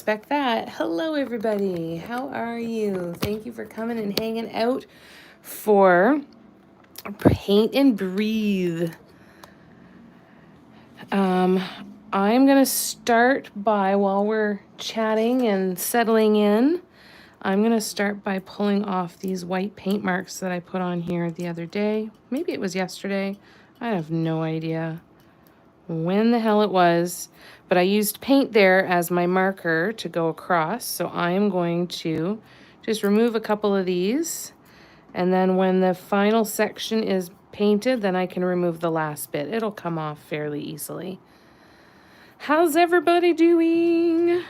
expect that. Hello, everybody. How are you? Thank you for coming and hanging out for Paint and Breathe. I'm going to start by, while we're chatting and settling in, I'm going to start by pulling off these white paint marks that I put on here the other day. Maybe it was yesterday. I have no idea when the hell it was, but I used paint there as my marker to go across. So I am going to just remove a couple of these, and then when the final section is painted, then I can remove the last bit. It'll come off fairly easily. How's everybody doing?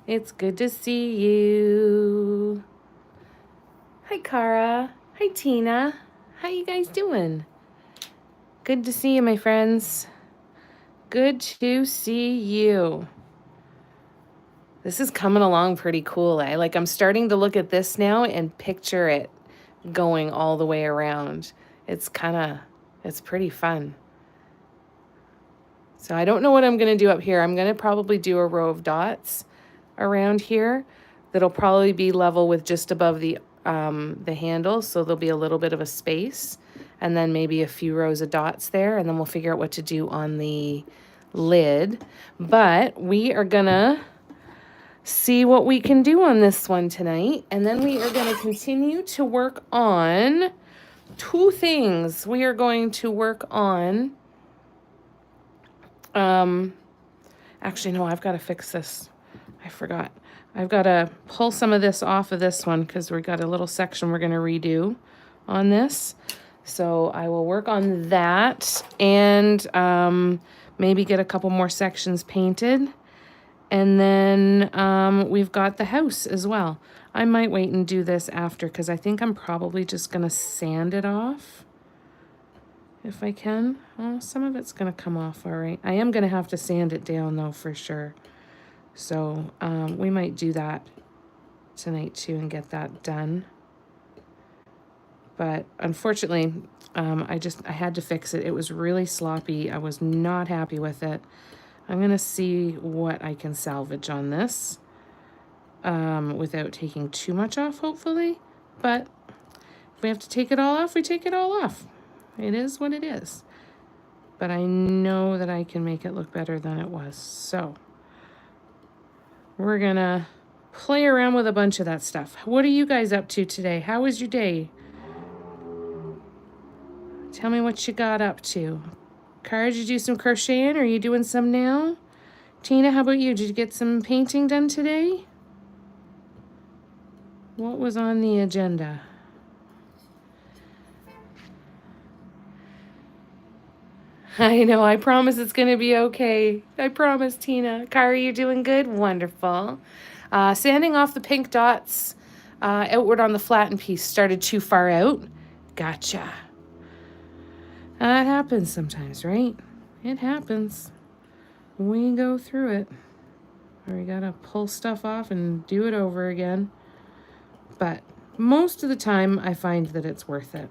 It's good to see you. Hi, Cara. Hi, Tina. How you guys doing? Good to see you, my friends. Good to see you. This is coming along pretty cool, eh? Like, I'm starting to look at this now and picture it going all the way around. It's pretty fun. So I don't know what I'm going to do up here. I'm going to probably do a row of dots around here that'll probably be level with just above the handle. So there'll be a little bit of a space, and then maybe a few rows of dots there, and then we'll figure out what to do on the lid. But we are gonna see what we can do on this one tonight, and then we are going to continue to work on two things. We are going to work on actually, no, I've got to fix this. I forgot. I've got to pull some of this off of this one because we've got a little section we're going to redo on this. So I will work on that and maybe get a couple more sections painted. And then we've got the house as well. I might wait and do this after because I think I'm probably just going to sand it off if I can. Well, some of it's going to come off all right. I am going to have to sand it down though for sure. So we might do that tonight too and get that done. But unfortunately, I had to fix it. It was really sloppy. I was not happy with it. I'm going to see what I can salvage on this without taking too much off, hopefully. But if we have to take it all off, we take it all off. It is what it is. But I know that I can make it look better than it was. So we're going to play around with a bunch of that stuff. What are you guys up to today? How was your day? Tell me what you got up to. Cara, did you do some crocheting? Are you doing some now? Tina, how about you? Did you get some painting done today? What was on the agenda? I know, I promise it's going to be okay. I promise, Tina. Cara, you doing good? Wonderful. Sanding off the pink dots outward on the flattened piece started too far out. Gotcha. That happens sometimes, right? It happens. We go through it. Or we gotta pull stuff off and do it over again. But most of the time, I find that it's worth it.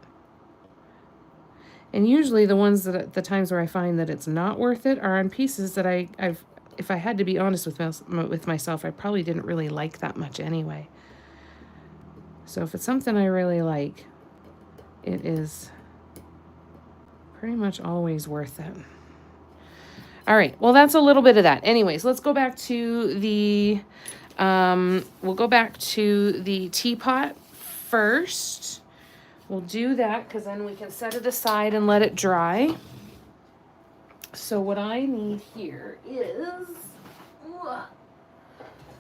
And usually the times where I find that it's not worth it are on pieces that I've, if I had to be honest with myself, I probably didn't really like that much anyway. So if it's something I really like, it is pretty much always worth it. All right, well, that's a little bit of that. Anyways, let's go back to the, we'll go back to the teapot first. We'll do that because then we can set it aside and let it dry. So what I need here is,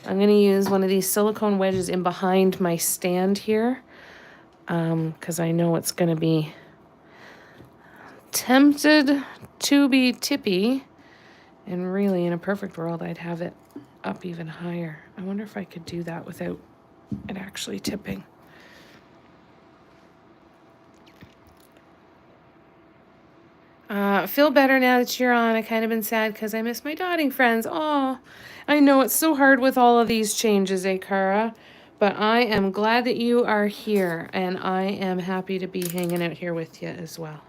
I'm going to use one of these silicone wedges in behind my stand here because I know it's going to be tempted to be tippy. And really, in a perfect world, I'd have it up even higher. I wonder if I could do that without it actually tipping. Feel better now that you're on. I kind of been sad because I miss my dotting friends. Oh, I know it's so hard with all of these changes, Cara. But I am glad that you are here, and I am happy to be hanging out here with you as well.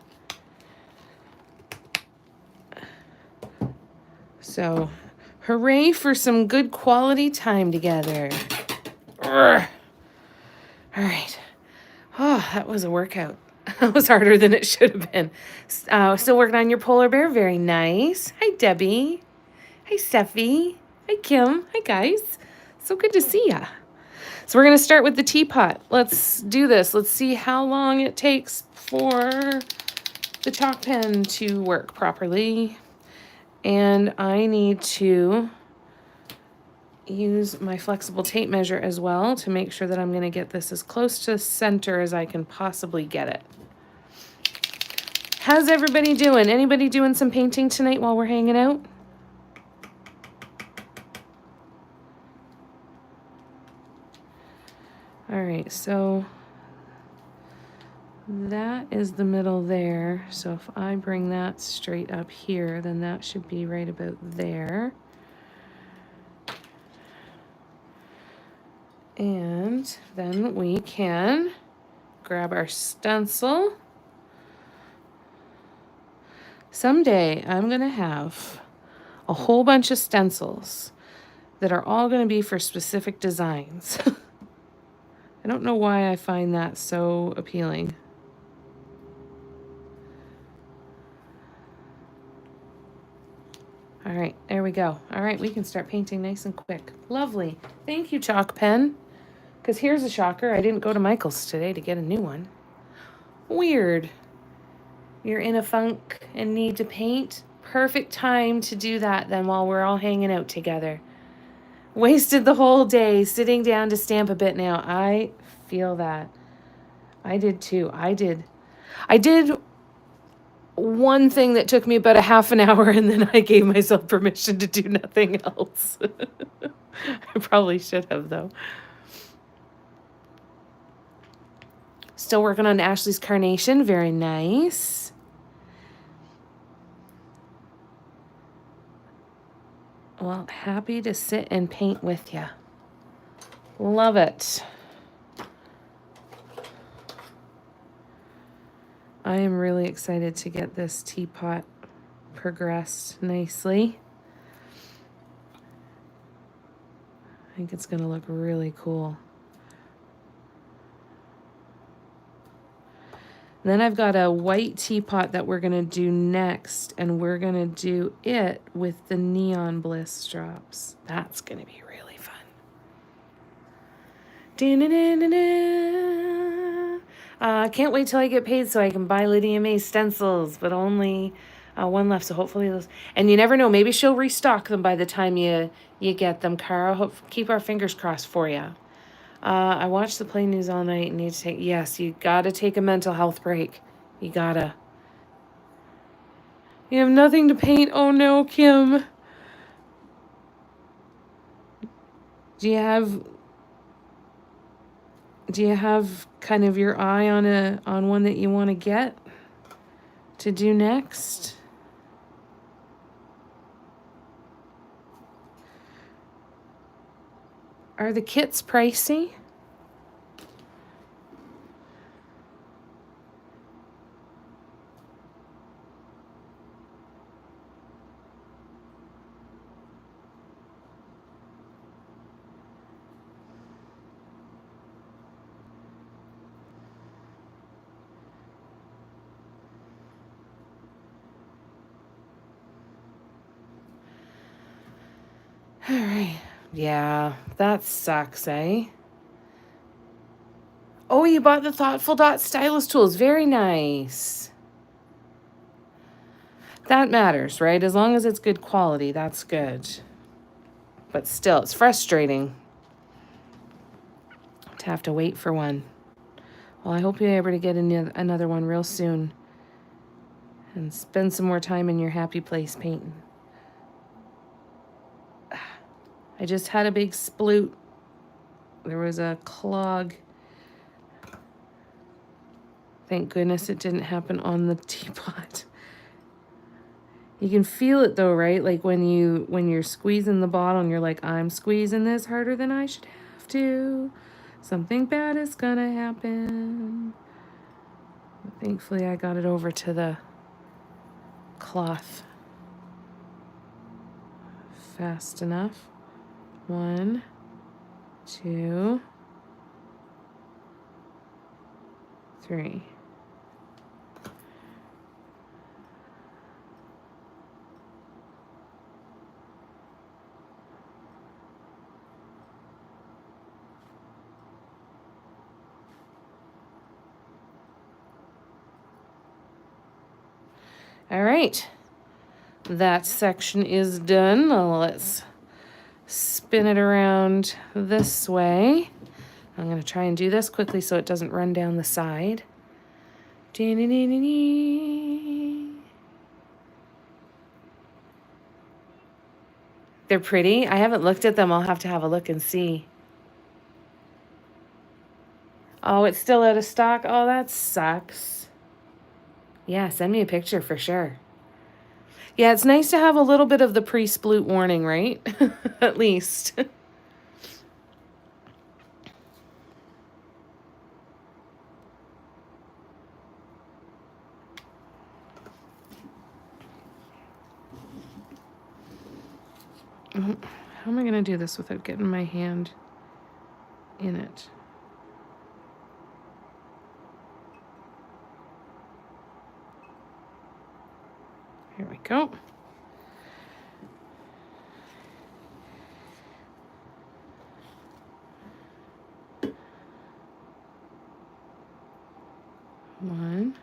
So Hooray for some good quality time together. Urgh. All right. Oh, that was a workout. That was harder than it should have been. Still working on your polar bear. Very nice. Hi, Debbie. Hi, Steffi. Hi, Kim. Hi, guys. So good to see ya. So we're going to start with the teapot. Let's do this. Let's see how long it takes for the chalk pen to work properly. And I need to use my flexible tape measure as well to make sure that I'm going to get this as close to center as I can possibly get it. How's everybody doing? Anybody doing some painting tonight while we're hanging out? All right, so that is the middle there. So if I bring that straight up here, then that should be right about there. And then we can grab our stencil. Someday I'm going to have a whole bunch of stencils that are all going to be for specific designs. I don't know why I find that so appealing. All right, there we go. All right, we can start painting nice and quick. Lovely. Thank you, chalk pen. Because here's a shocker. I didn't go to Michael's today to get a new one. Weird. You're in a funk and need to paint? Perfect time to do that then while we're all hanging out together. Wasted the whole day sitting down to stamp a bit now. I feel that. I did too. I did one thing that took me about a half an hour, and then I gave myself permission to do nothing else. I probably should have, though. Still working on Ashley's carnation. Very nice. Well, happy to sit and paint with you. Love it. I am really excited to get this teapot progressed nicely. I think it's going to look really cool. And then I've got a white teapot that we're going to do next, and we're going to do it with the Neon Bliss drops. That's going to be really fun. Can't wait till I get paid so I can buy Lydia May stencils, but only one left, so hopefully those. And you never know, maybe she'll restock them by the time you get them, Cara. Keep our fingers crossed for you. I watched the Play News all night and need to take... Yes, you gotta take a mental health break. You gotta. You have nothing to paint? Oh no, Kim. Do you have kind of your eye on one that you want to get to do next? Are the kits pricey? All right. Yeah, that sucks, eh? Oh, you bought the Thoughtful Dot stylus tools. Very nice. That matters, right? As long as it's good quality, that's good. But still, it's frustrating to have to wait for one. Well, I hope you're able to get another one real soon and spend some more time in your happy place painting. I just had a big sploot. There was a clog. Thank goodness it didn't happen on the teapot. You can feel it though, right? Like when you're squeezing the bottle and you're like, I'm squeezing this harder than I should have to. Something bad is gonna happen. But thankfully I got it over to the cloth fast enough. 1, 2, 3. All right, that section is done. Let's spin it around this way. I'm going to try and do this quickly so it doesn't run down the side. They're pretty. I haven't looked at them. I'll have to have a look and see. Oh, it's still out of stock? Oh, that sucks. Yeah, send me a picture for sure. Yeah, it's nice to have a little bit of the pre-sploot warning, right? At least. How am I going to do this without getting my hand in it? Here we go. One,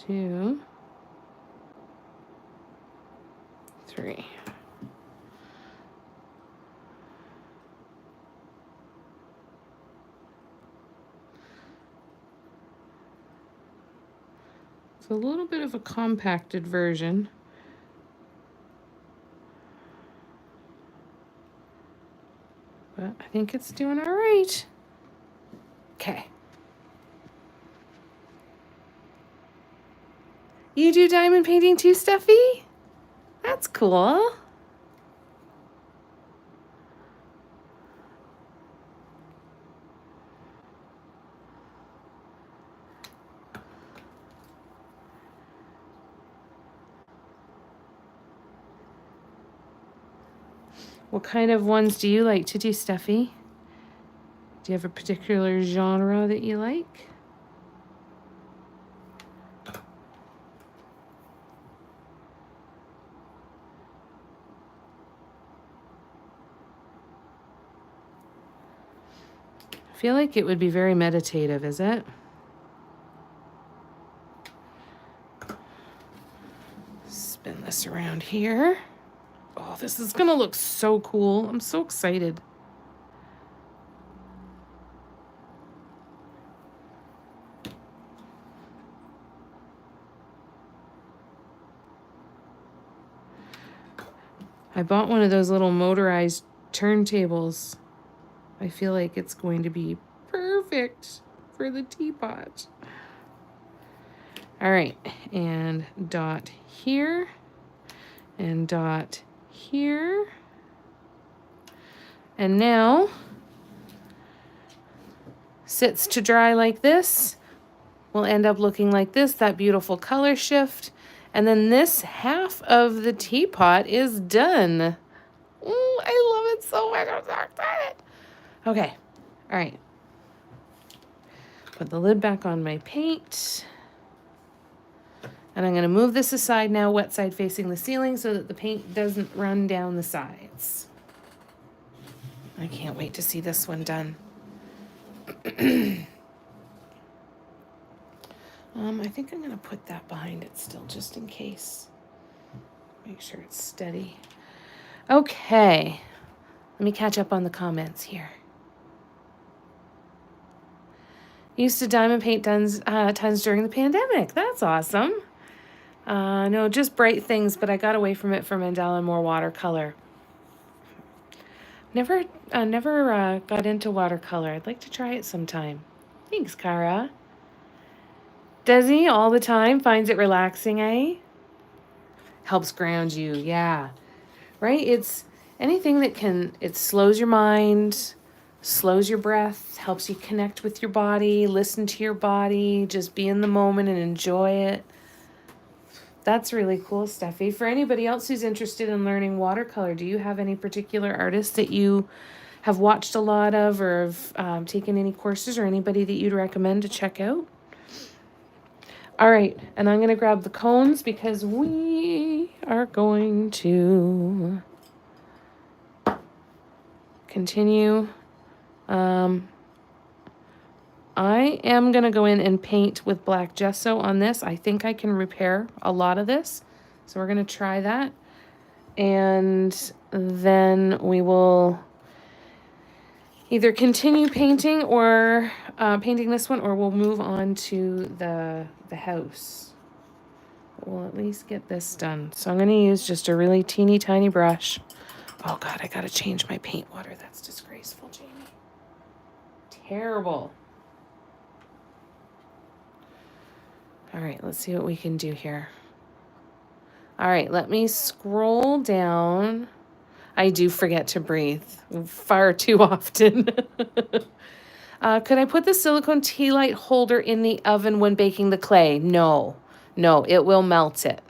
2, 3. It's a little bit of a compacted version. But I think it's doing all right. Okay. You do diamond painting too, Steffi? That's cool. What kind of ones do you like to do, Steffi? Do you have a particular genre that you like? I feel like it would be very meditative, is it? Spin this around here. Oh, this is gonna look so cool. I'm so excited. I bought one of those little motorized turntables. I feel like it's going to be perfect for the teapot. All right, and dot here, and dot here. And now, sits to dry like this. Will end up looking like this, that beautiful color shift. And then this half of the teapot is done. Ooh, I love it so much. I'm so excited. Okay, all right. Put the lid back on my paint. And I'm going to move this aside now, wet side facing the ceiling, so that the paint doesn't run down the sides. I can't wait to see this one done. I think I'm going to put that behind it still, just in case. Make sure it's steady. Okay. Let me catch up on the comments here. Used to diamond paint tons during the pandemic. That's awesome. No, just bright things, but I got away from it for mandala and more watercolor. Never got into watercolor. I'd like to try it sometime. Thanks, Kara. Does he all the time? Finds it relaxing, eh? Helps ground you, yeah. Right? It's anything that it slows your mind, slows your breath, helps you connect with your body, listen to your body, just be in the moment and enjoy it. That's really cool, Steffi. For anybody else who's interested in learning watercolor, do you have any particular artists that you have watched a lot of or have taken any courses, or anybody that you'd recommend to check out? All right, and I'm going to grab the cones because we are going to continue. I am going to go in and paint with black gesso on this. I think I can repair a lot of this, so we're going to try that. And then we will either continue painting or painting this one, or we'll move on to the house. But we'll at least get this done. So I'm going to use just a really teeny tiny brush. Oh God, I got to change my paint water. That's disgraceful, Jamie. Terrible. All right, let's see what we can do here. All right, let me scroll down. I do forget to breathe far too often. Could I put the silicone tea light holder in the oven when baking the clay? No, it will melt it.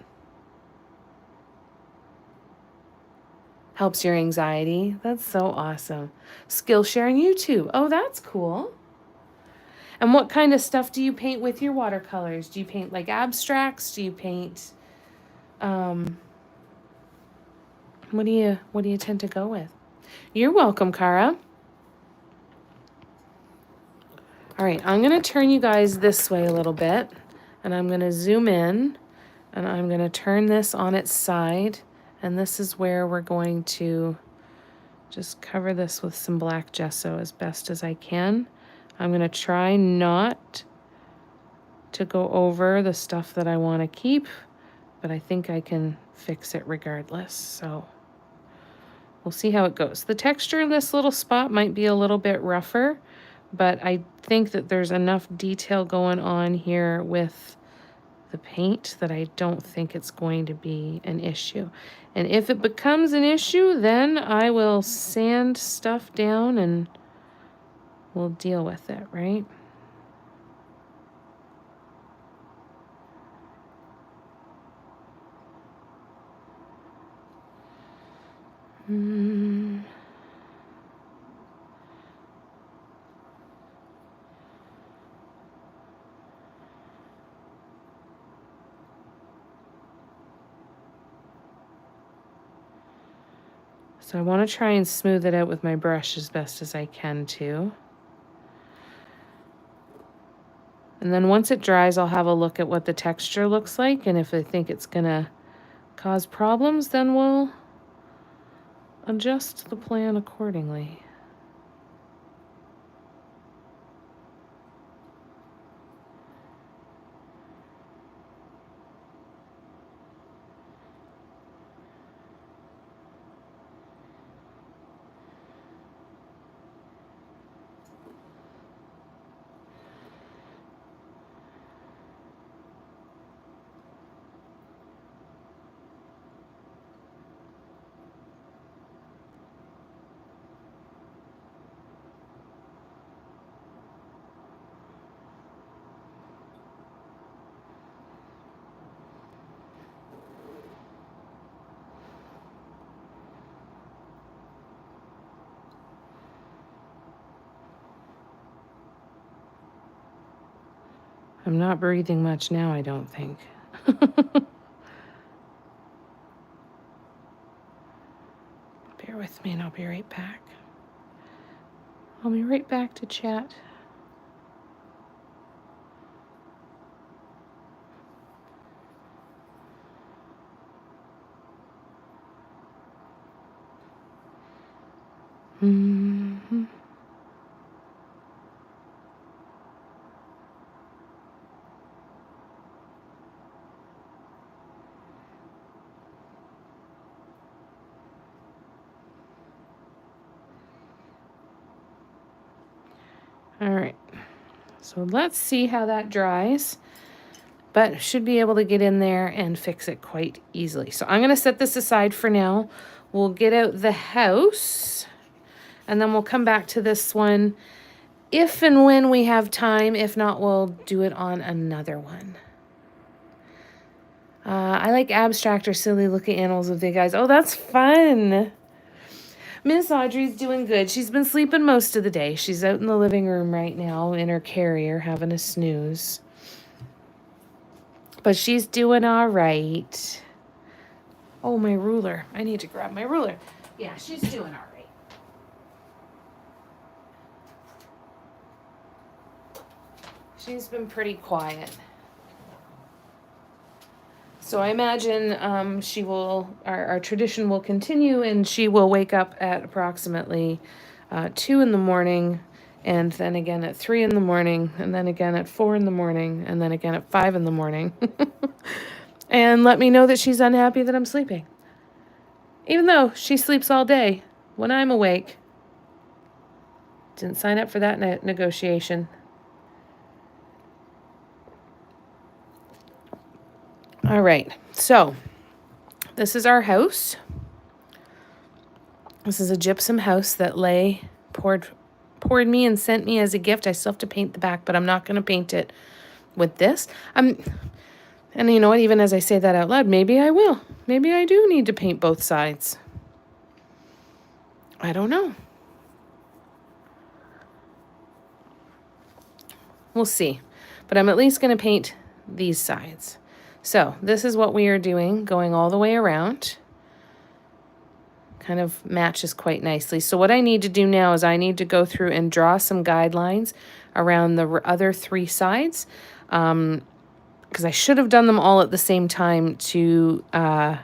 Helps your anxiety. That's so awesome. Skillshare on YouTube. Oh, that's cool. And what kind of stuff do you paint with your watercolors? Do you paint like abstracts? Do you paint, what do you tend to go with? You're welcome, Cara. All right, I'm going to turn you guys this way a little bit, and I'm going to zoom in, and I'm going to turn this on its side, and this is where we're going to just cover this with some black gesso as best as I can. I'm going to try not to go over the stuff that I want to keep, but I think I can fix it regardless, so we'll see how it goes. The texture of this little spot might be a little bit rougher, but I think that there's enough detail going on here with the paint that I don't think it's going to be an issue. And if it becomes an issue, then I will sand stuff down and we'll deal with it, right? So I want to try and smooth it out with my brush as best as I can too. And then once it dries, I'll have a look at what the texture looks like, and if I think it's gonna cause problems, then we'll adjust the plan accordingly. I'm not breathing much now, I don't think. Bear with me and I'll be right back. I'll be right back to chat. Mm-hmm. All right, so let's see how that dries, but should be able to get in there and fix it quite easily. So I'm gonna set this aside for now. We'll get out the house and then we'll come back to this one if and when we have time. If not, we'll do it on another one. I like abstract or silly looking animals with big eyes. Oh, that's fun. Miss Audrey's doing good. She's been sleeping most of the day. She's out in the living room right now in her carrier having a snooze. But she's doing all right. Oh, my ruler. I need to grab my ruler. Yeah, she's doing all right. She's been pretty quiet. So I imagine our tradition will continue, and she will wake up at approximately 2 in the morning, and then again at 3 in the morning, and then again at 4 in the morning, and then again at 5 in the morning. And let me know that she's unhappy that I'm sleeping. Even though she sleeps all day when I'm awake. Didn't sign up for that negotiation. All right, so this is our house. This is a gypsum house that Lay poured me and sent me as a gift. I still have to paint the back, but I'm not going to paint it with this. And you know what? Even as I say that out loud, maybe I will. Maybe I do need to paint both sides. I don't know. We'll see. But I'm at least going to paint these sides. So this is what we are doing, going all the way around. Kind of matches quite nicely. So what I need to do now is I need to go through and draw some guidelines around the other 3 sides. Because I should have done them all at the same time to try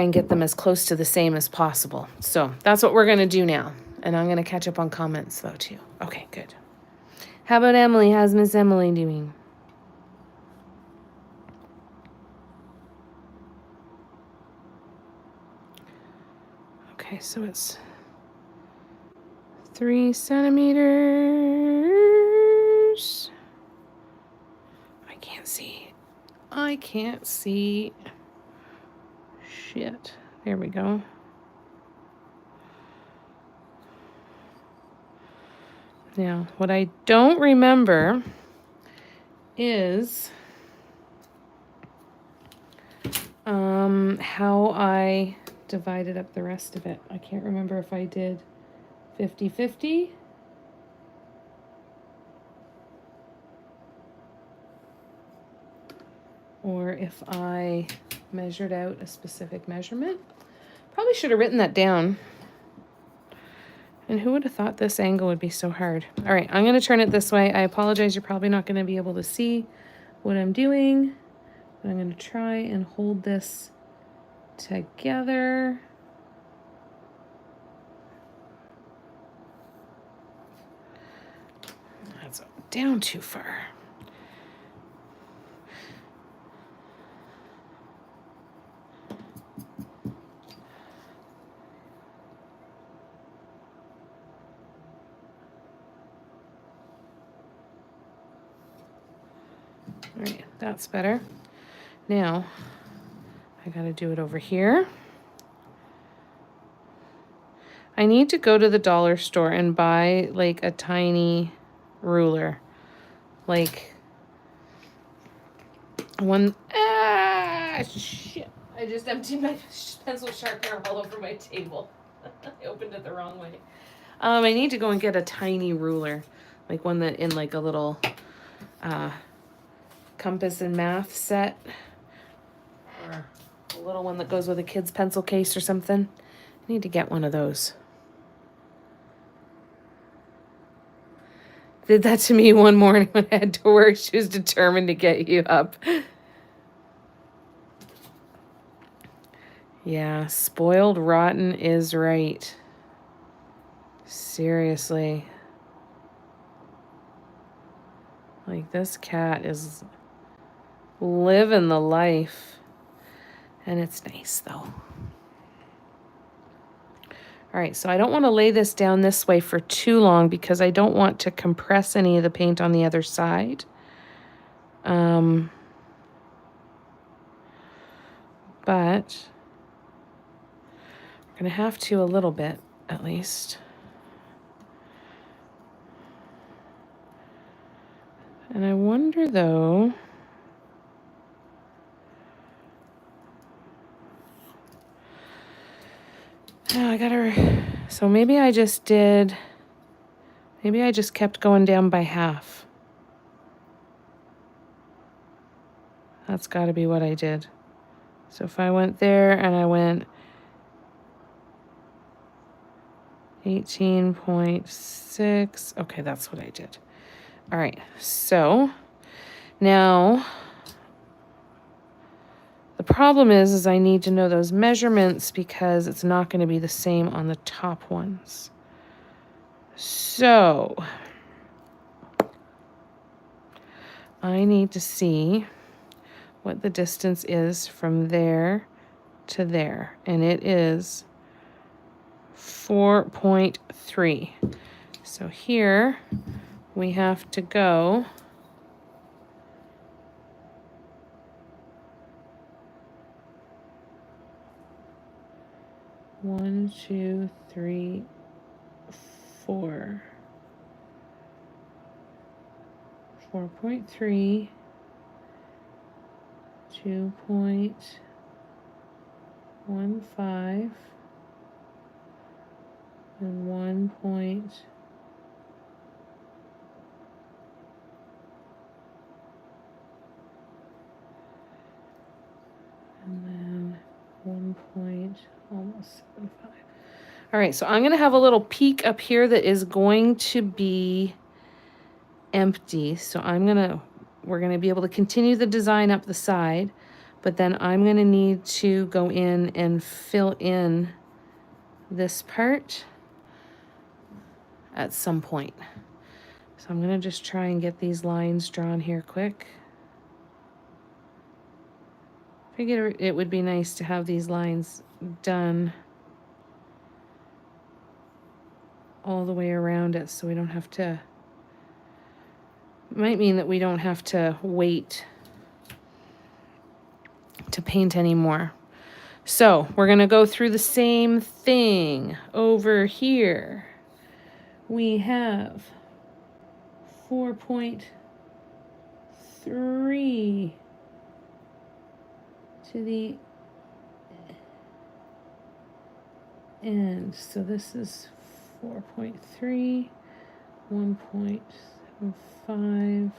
and get them as close to the same as possible. So that's what we're going to do now. And I'm going to catch up on comments, though, too. Okay, good. How about Emily? How's Miss Emily doing? Okay, so it's 3 centimeters. I can't see. Shit. There we go. Now, what I don't remember is how I divided up the rest of it. I can't remember if I did 50-50. Or if I measured out a specific measurement. Probably should have written that down. And who would have thought this angle would be so hard? All right, I'm going to turn it this way. I apologize. You're probably not going to be able to see what I'm doing. But I'm going to try and hold this together. That's down too far. All right, that's better. Now, I got to do it over here. I need to go to the dollar store and buy like a tiny ruler. Like one, shit. I just emptied my pencil sharpener all over my table. I opened it the wrong way. I need to go and get a tiny ruler. Like one that in like a little compass and math set. Or a little one that goes with a kid's pencil case or something. I need to get one of those. Did that to me one morning when I had to work. She was determined to get you up. Yeah, spoiled rotten is right. Seriously. Like, this cat is living the life. And it's nice, though. All right, so I don't want to lay this down this way for too long because I don't want to compress any of the paint on the other side. But I'm going to have to a little bit, at least. And I wonder, though, I gotta, so maybe I just kept going down by half. That's gotta be what I did. So if I went there and I went 18.6, okay, that's what I did. All right, so now the problem is I need to know those measurements because it's not going to be the same on the top ones. So I need to see what the distance is from there to there, and it is 4.3. So here we have to go 1, 2, 3, 4. 4.3, 2.15, and 1 point. And then 1 point, almost 7.5. All right, so I'm going to have a little peak up here that is going to be empty. So we're going to be able to continue the design up the side, but then I'm going to need to go in and fill in this part at some point. So I'm going to just try and get these lines drawn here quick. Figured it would be nice to have these lines done all the way around it so we don't have to, might mean that we don't have to wait to paint anymore. So we're going to go through the same thing over here. We have 4.3 to the end. So this is 4.3, 1.75,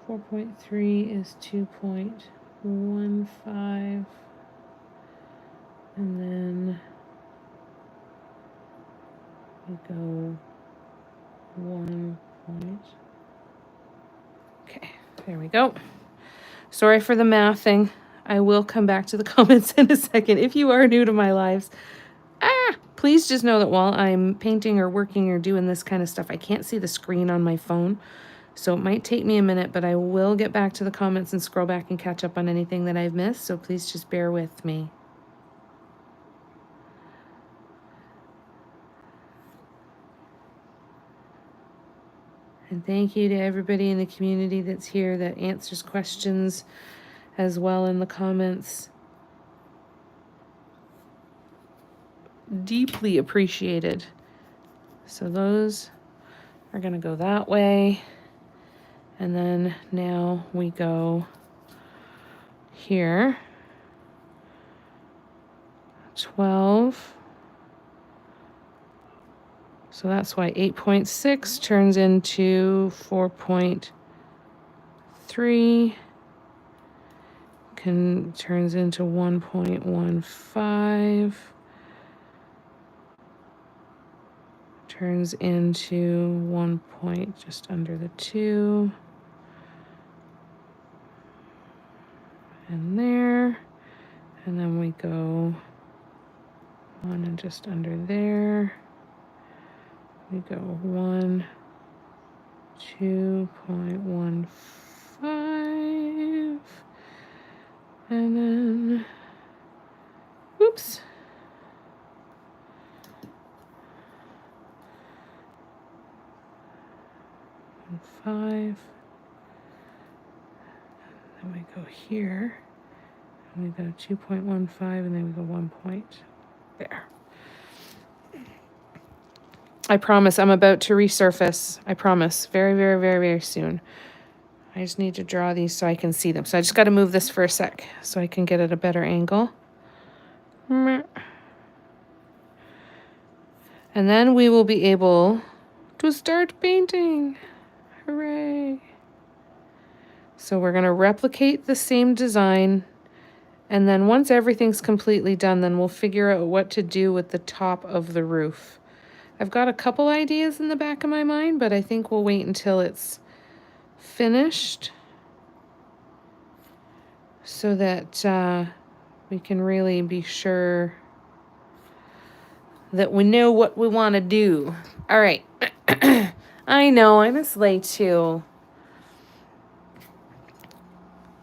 4.3 is 2.15, and then we go 1 point. Okay, there we go. Sorry for the mathing. I will come back to the comments in a second. If you are new to my lives, please just know that while I'm painting or working or doing this kind of stuff, I can't see the screen on my phone. So it might take me a minute, but I will get back to the comments and scroll back and catch up on anything that I've missed. So please just bear with me. And thank you to everybody in the community that's here that answers questions as well in the comments. Deeply appreciated. So those are going to go that way. And then now we go here. 12. So that's why 8.6 turns into 4.3. Turns into 1.15. Turns into 1 point just under the 2. And there. And then we go 1 and just under there. We go 1, 2.15. And then, whoops. And 5. Then we go here. And we go 2.15, and then we go 1 point there. I promise I'm about to resurface. I promise. Very, very, very, very soon. I just need to draw these so I can see them. So I just got to move this for a sec so I can get at a better angle. And then we will be able to start painting. Hooray. So we're going to replicate the same design. And then once everything's completely done, then we'll figure out what to do with the top of the roof. I've got a couple ideas in the back of my mind, but I think we'll wait until it's finished so that we can really be sure that we know what we want to do. All right. I know, I miss Lay too.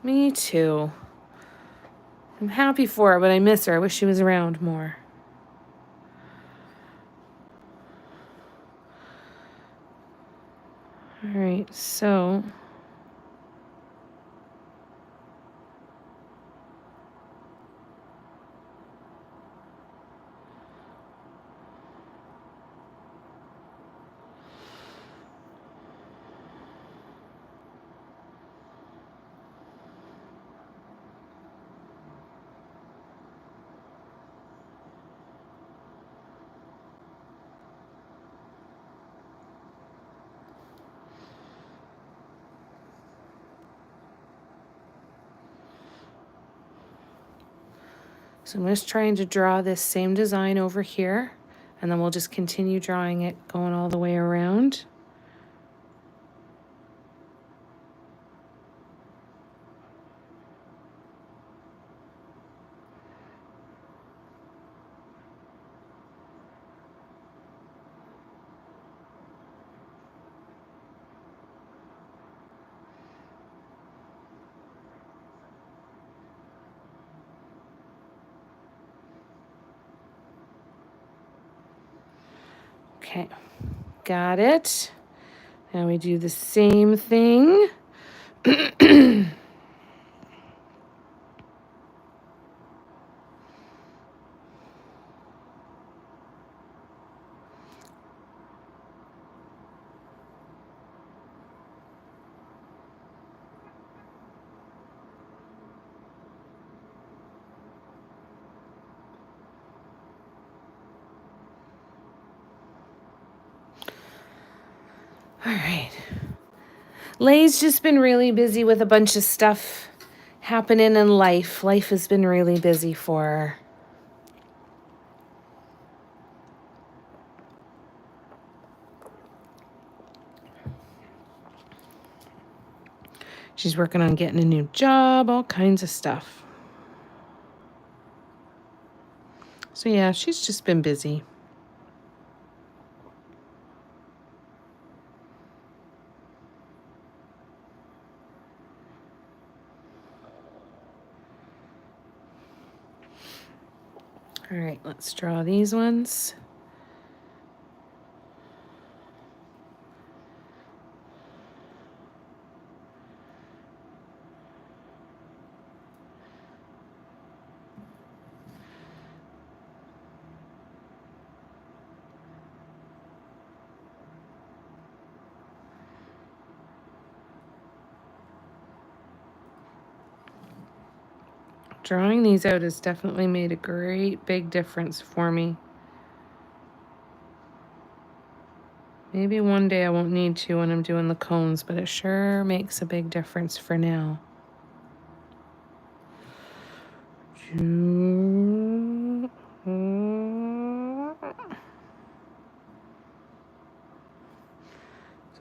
Me too. I'm happy for her, but I miss her. I wish she was around more. All right, so I'm just trying to draw this same design over here, and then we'll just continue drawing it going all the way around. Okay, got it. Now we do the same thing. All right. Lay's just been really busy with a bunch of stuff happening in life. Life has been really busy for her. She's working on getting a new job, all kinds of stuff. So yeah, she's just been busy. All right, let's draw these ones. Drawing these out has definitely made a great big difference for me. Maybe one day I won't need to when I'm doing the cones, but it sure makes a big difference for now. So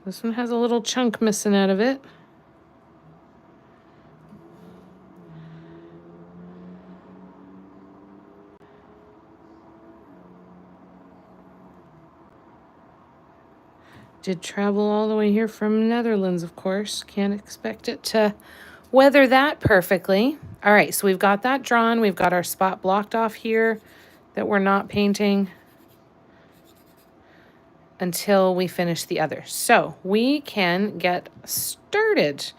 this one has a little chunk missing out of it. Did travel all the way here from Netherlands, of course. Can't expect it to weather that perfectly. All right, so we've got that drawn. We've got our spot blocked off here that we're not painting until we finish the other. So we can get started.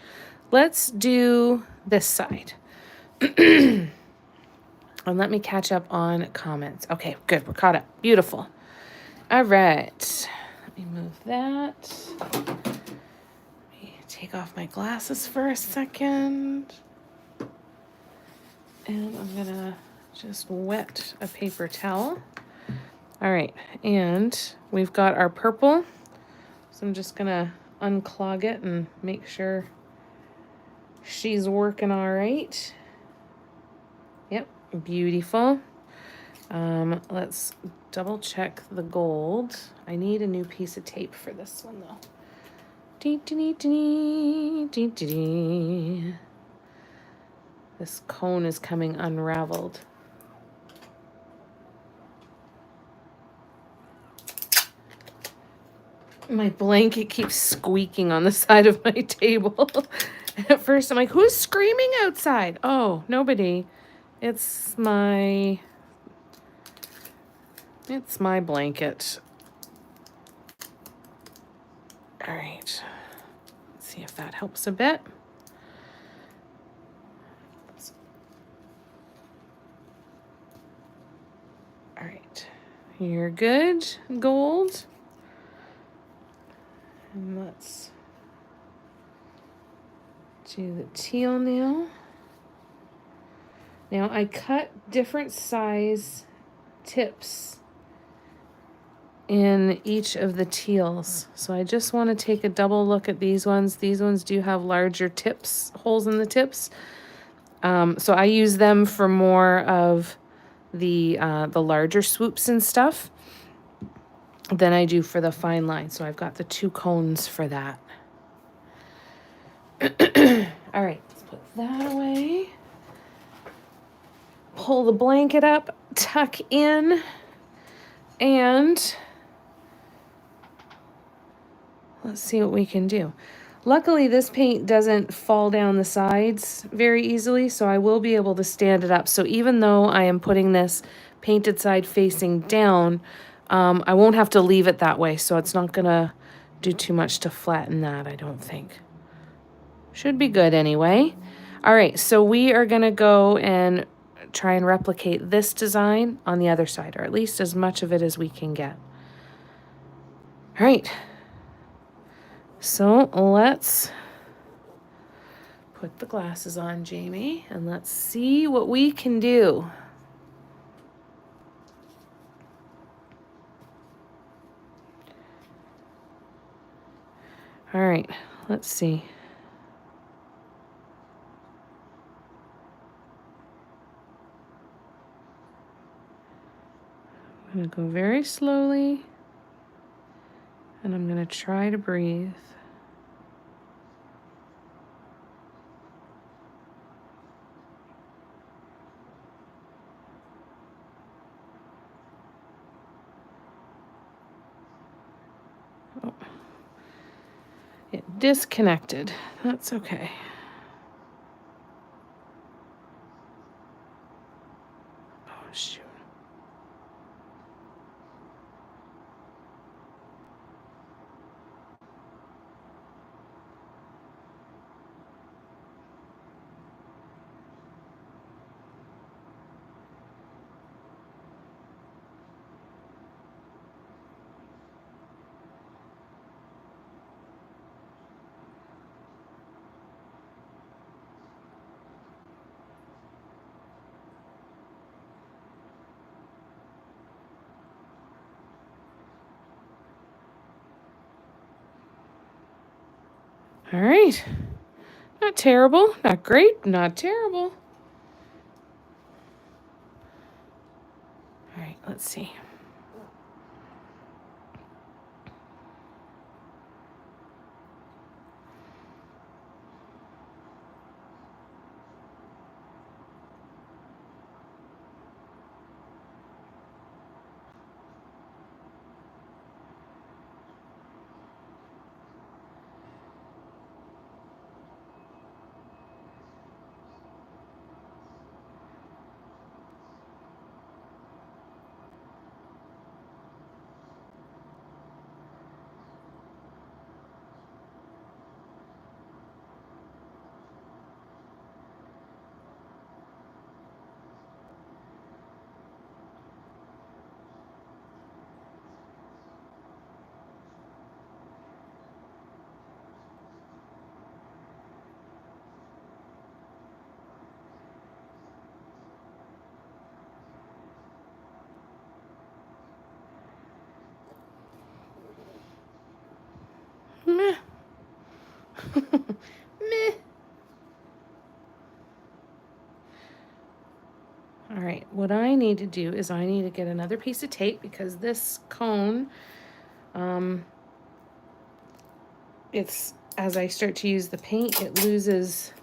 Let's do this side. And let me catch up on comments. Okay, good. We're caught up. Beautiful. All right. Let me move that. Let me take off my glasses for a second. And I'm gonna just wet a paper towel. All right, and we've got our purple. So I'm just gonna unclog it and make sure she's working all right. Yep, beautiful. Let's double check the gold. I need a new piece of tape for this one though. This cone is coming unraveled. My blanket keeps squeaking on the side of my table. At first I'm like, who's screaming outside? Oh, nobody. It's my blanket. All right. Let's see if that helps a bit. All right. You're good, gold. And let's do the teal now. Now I cut different size tips in each of the teals. So I just want to take a double look at these ones. These ones do have larger tips, holes in the tips. So I use them for more of the larger swoops and stuff than I do for the fine line. So I've got the 2 cones for that. All right, let's put that away. Pull the blanket up, tuck in, and let's see what we can do. Luckily, this paint doesn't fall down the sides very easily, so I will be able to stand it up. So even though I am putting this painted side facing down, I won't have to leave it that way, so it's not gonna do too much to flatten that, I don't think. Should be good anyway. All right, so we are gonna go and try and replicate this design on the other side, or at least as much of it as we can get. All right. So let's put the glasses on, Jamie, and let's see what we can do. All right, let's see. I'm gonna go very slowly, and I'm gonna try to breathe. Oh. It disconnected. That's okay. Oh, shoot. All right. Not terrible, not great, not terrible. All right, let's see. Meh. Meh. All right, what I need to do is I need to get another piece of tape because this cone, it's, as I start to use the paint, it loses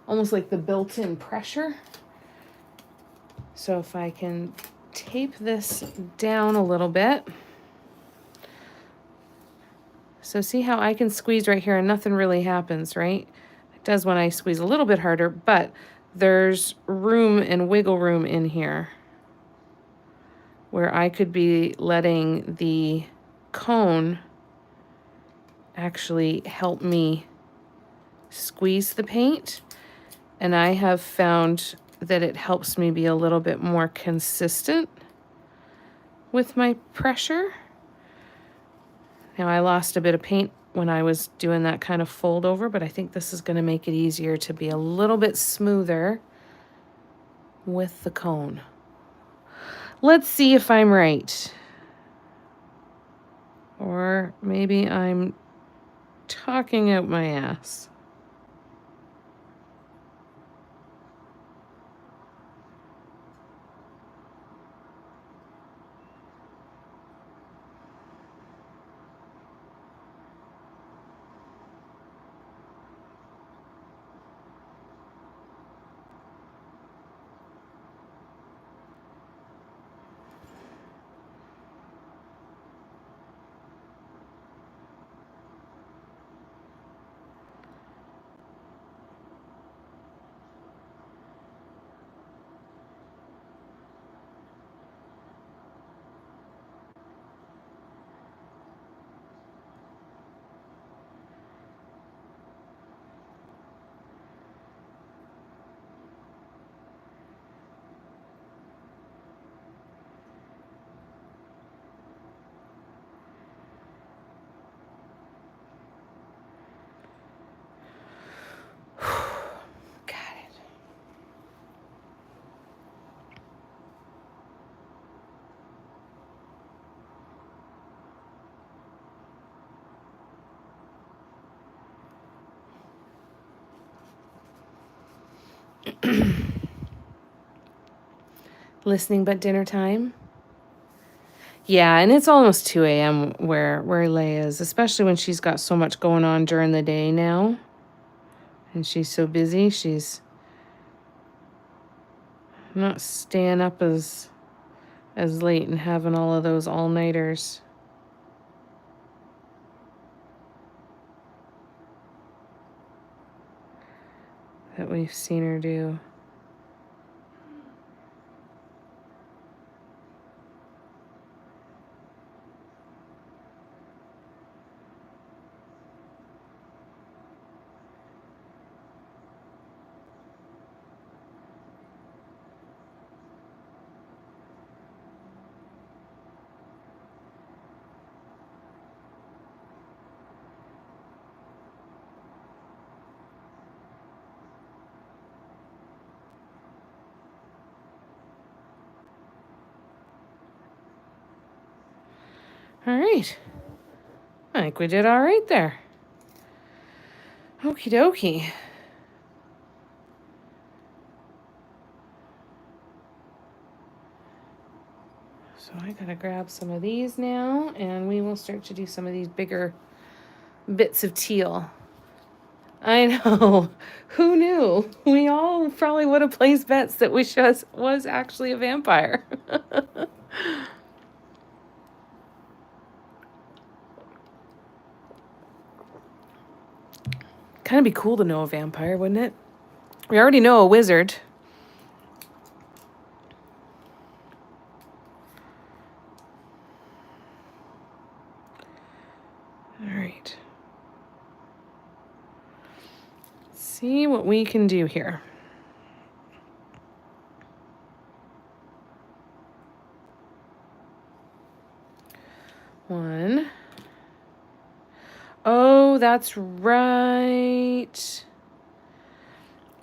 almost like the built-in pressure. So if I can tape this down a little bit. So see how I can squeeze right here and nothing really happens, right? It does when I squeeze a little bit harder, but there's room and wiggle room in here where I could be letting the cone actually help me squeeze the paint. And I have found that it helps me be a little bit more consistent with my pressure. Now I lost a bit of paint when I was doing that kind of fold over, but I think this is going to make it easier to be a little bit smoother with the cone. Let's see if I'm right. Or maybe I'm talking out my ass. Listening but dinner time? Yeah, and it's almost 2 a.m. where Leia is, especially when she's got so much going on during the day now. And she's so busy, she's not staying up as late and having all of those all-nighters. That we've seen her do. All right. I think we did all right there. Okie dokie. So I gotta grab some of these now, and we will start to do some of these bigger bits of teal. I know. Who knew? We all probably would have placed bets that Wish was actually a vampire. Kind of be cool to know a vampire, wouldn't it? We already know a wizard. All right. Let's see what we can do here. One. Oh, that's right.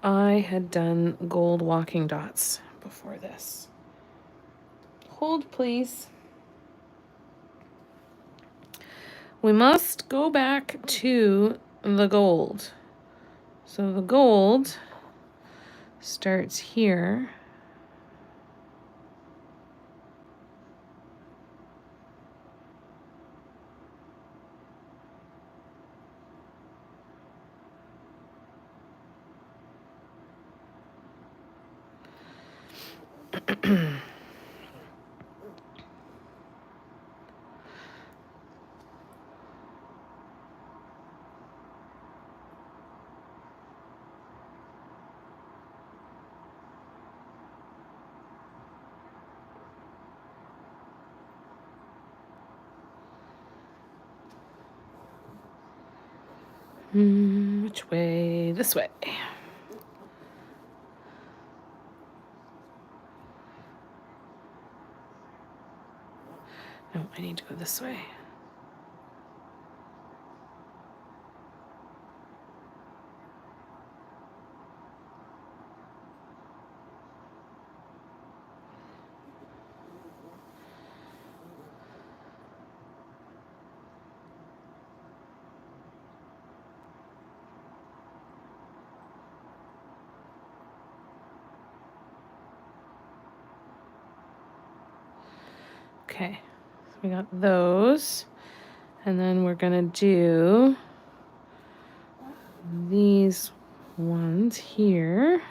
I had done gold walking dots before this. Hold, please. we must go back to the gold. So the gold starts here. Which way? This way. No, I need to go this way. Okay, so we got those. And then we're gonna do these ones here.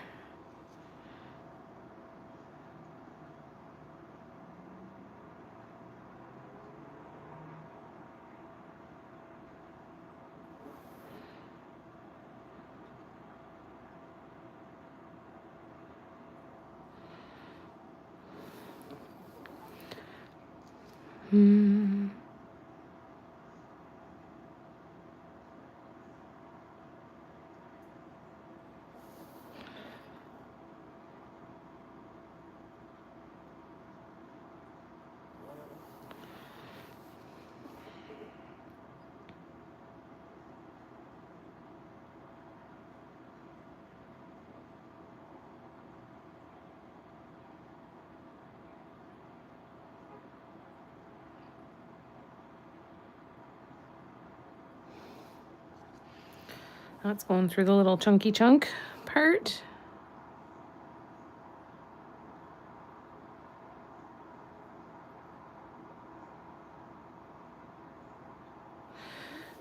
That's going through the little chunky chunk part.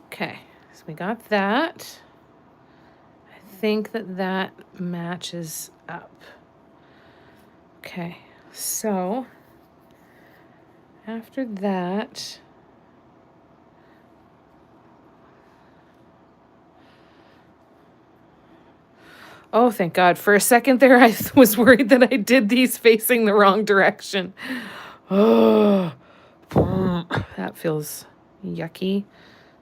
Okay, so we got that. I think that matches up. Okay, so after that, oh, thank God. For a second there, I was worried that I did these facing the wrong direction. Oh, that feels yucky.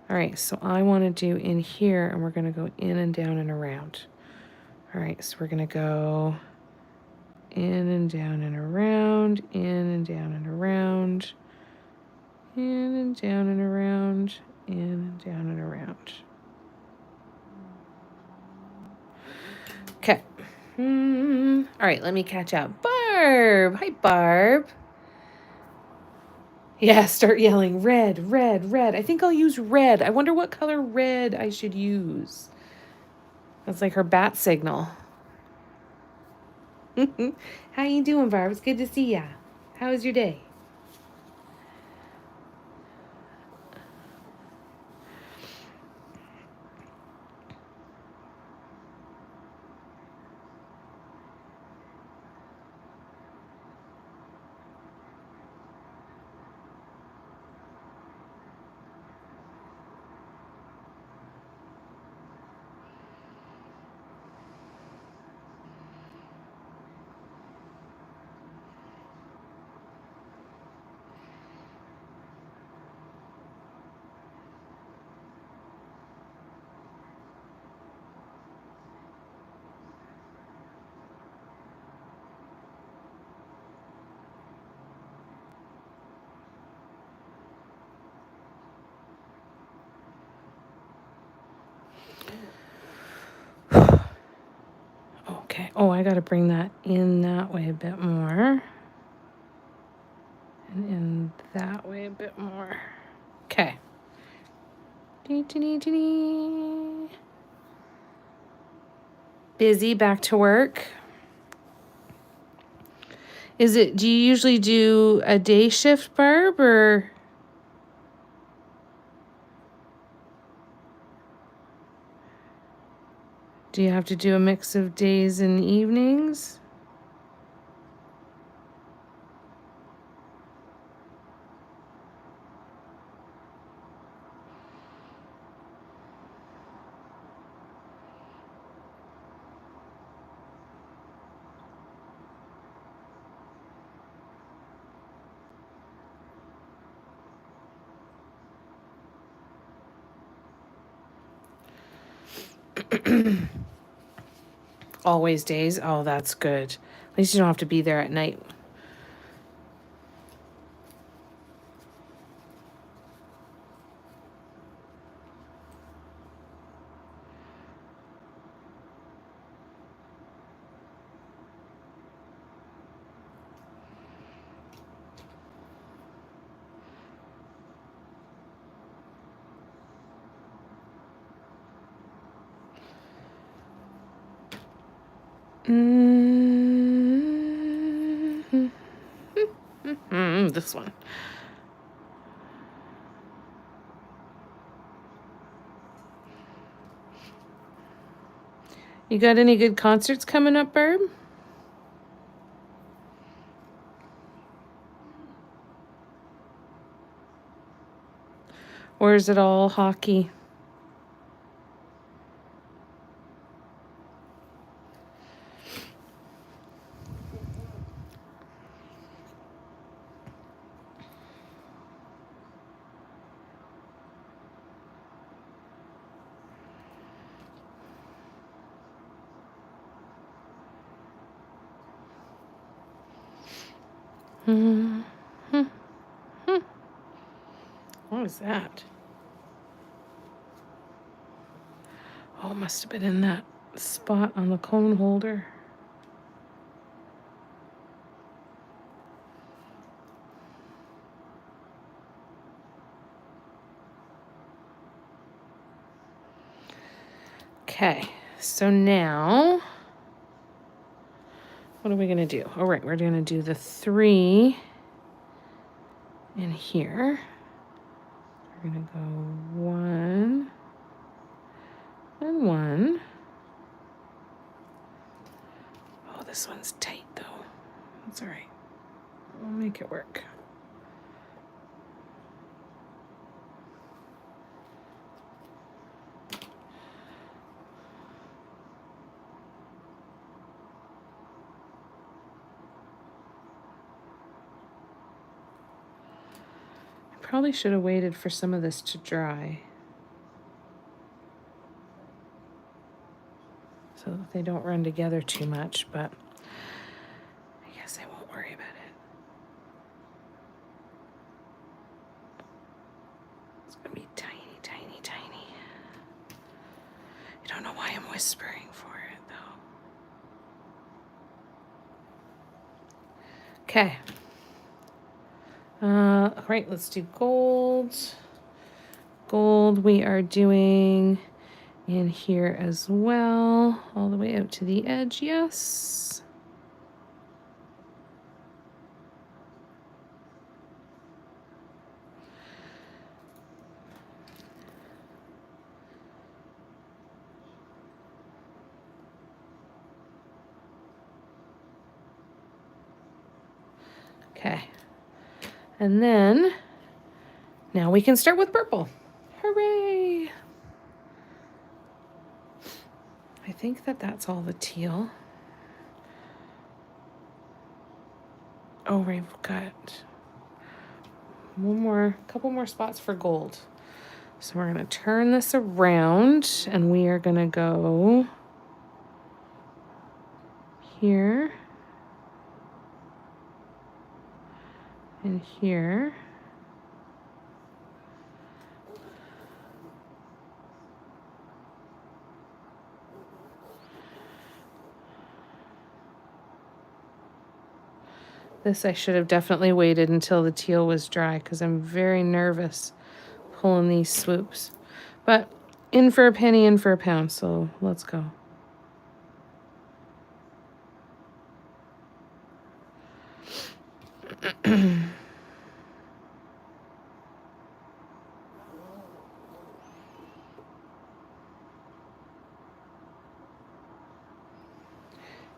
All right, so I want to do in here, and we're going to go in and down and around. All right, so we're going to go in and down and around, in and down and around, in and down and around, in and down and around. Okay. All right, let me catch up. Barb! Hi, Barb. Yeah, start yelling, red, red, red. I think I'll use red. I wonder what color red I should use. That's like her bat signal. How you doing, Barb? It's good to see ya. How was your day? Okay. Oh, I got to bring that in that way a bit more. And in that way a bit more. Okay. Busy, back to work. Do you usually do a day shift, Barb, or do you have to do a mix of days and evenings? Always days? Oh, that's good. At least you don't have to be there at night. This one. You got any good concerts coming up, Barb? Or is it all hockey? What was that? Oh, it must have been in that spot on the cone holder. Okay, so now, what are we going to do? All right, we're going to do the 3 in here. We're going to go 1 and 1. Oh, this one's tight though. That's all right. We'll make it work. Probably should have waited for some of this to dry so that they don't run together too much, but I guess I won't worry about it. It's gonna be tiny, tiny, tiny. I don't know why I'm whispering for it though. Okay. Right, let's do gold. Gold we are doing in here as well, all the way out to the edge, yes. Okay. And then, now we can start with purple. Hooray! I think that's all the teal. Oh, we've got couple more spots for gold. So we're gonna turn this around and we are gonna go here and here. This I should have definitely waited until the teal was dry because I'm very nervous pulling these swoops. But in for a penny, in for a pound, so let's go.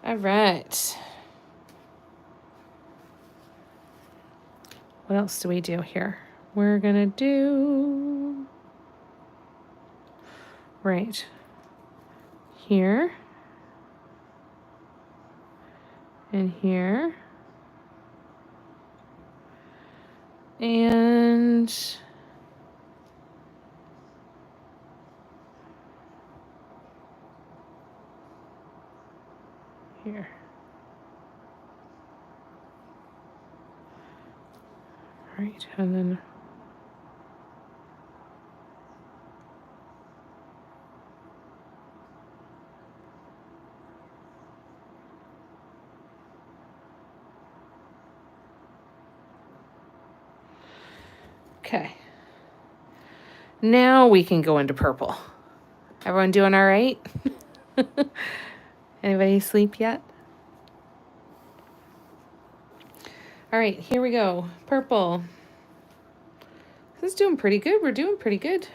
All right. What else do we do here? We're going to do right here and here and here. Right, and then okay. Now we can go into purple. Everyone doing all right? Anybody asleep yet? All right, here we go. Purple. This is doing pretty good. We're doing pretty good.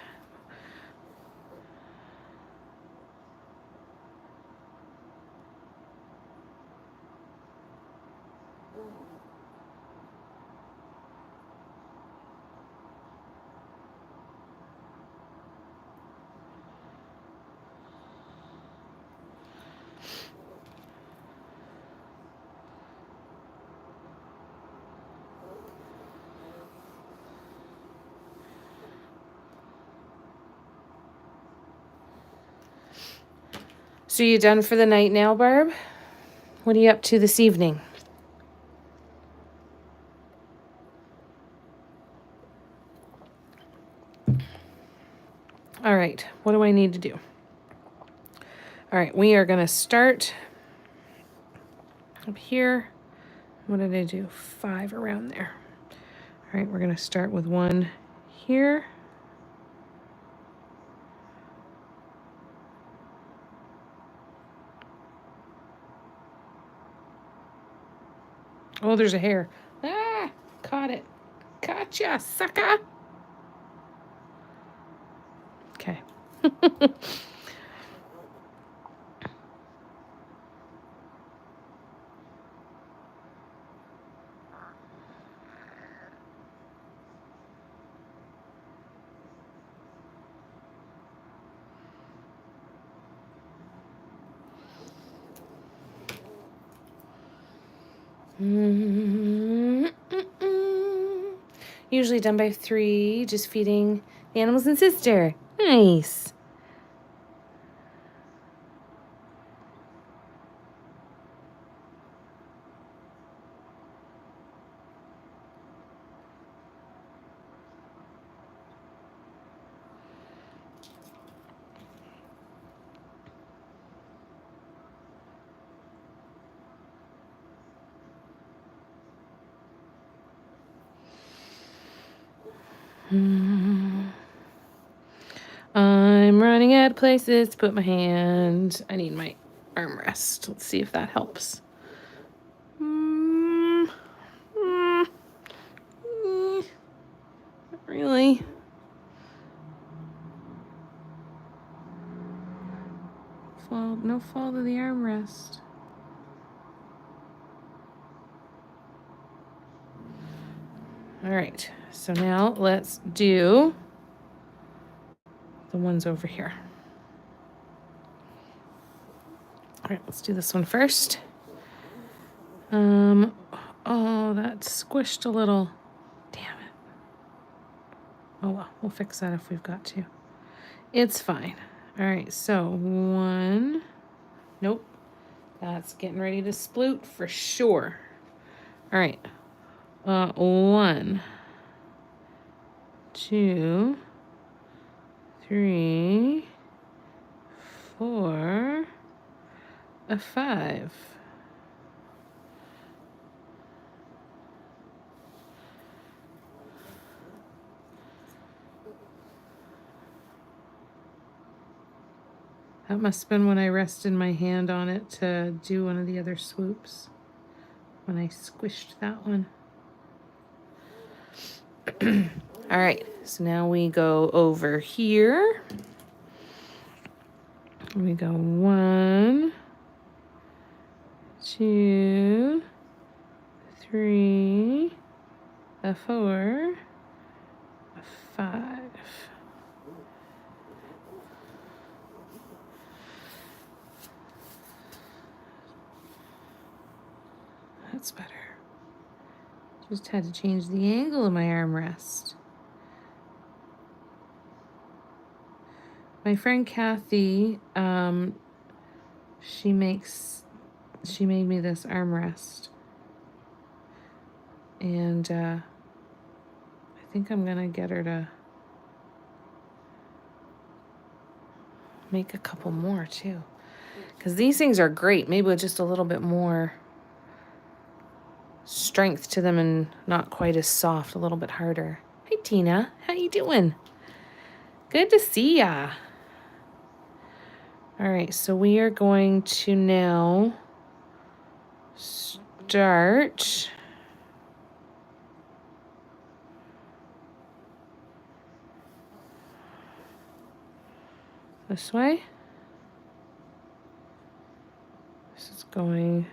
So you done for the night now, Barb? What are you up to this evening? All right, what do I need to do? All right, we are going to start up here. What did I do? 5 around there. All right, we're going to start with 1 here. Oh, there's a hair. Ah, caught it. Gotcha, sucker. Okay. Usually done by 3, just feeding the animals and sister. Nice. I'm running out of places to put my hand. I need my armrest. Let's see if that helps. Not really. No fall to the armrest. All right, so now let's do the ones over here. All right, let's do this one first. Oh, that squished a little. Damn it. Oh well, we'll fix that if we've got to. It's fine. All right, so 1. Nope. That's getting ready to sploot for sure. All right. 1, 2, 3, 4, 5. That must have been when I rested my hand on it to do one of the other swoops. When I squished that one. All right, so now we go over here. We go 1, 2, 3, a 4, a 5. That's better. Just had to change the angle of my armrest. My friend Kathy, she made me this armrest. And I think I'm gonna get her to make a couple more too. Because these things are great, maybe with just a little bit more strength to them and not quite as soft, a little bit harder. Hey Tina, how you doing? Good to see ya. All right, so we are going to now start this way. This is going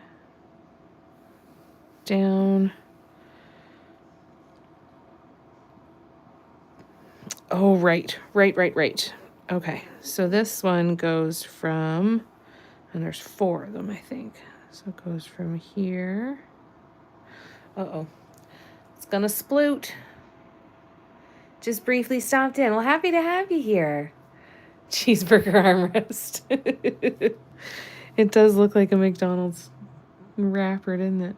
down. Oh, right. Okay, so this one goes from, and there's 4 of them, I think. So it goes from here. Uh-oh. It's gonna sploot. Just briefly stopped in. Well, happy to have you here. Cheeseburger armrest. It does look like a McDonald's wrapper, doesn't it?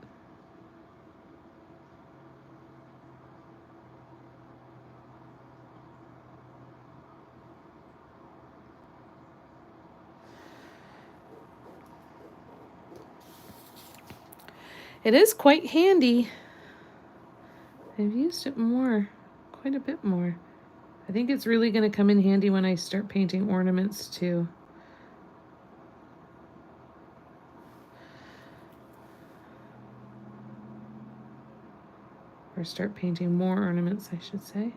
It is quite handy. I've used it more, quite a bit more. I think it's really going to come in handy when I start painting ornaments too. Or start painting more ornaments, I should say.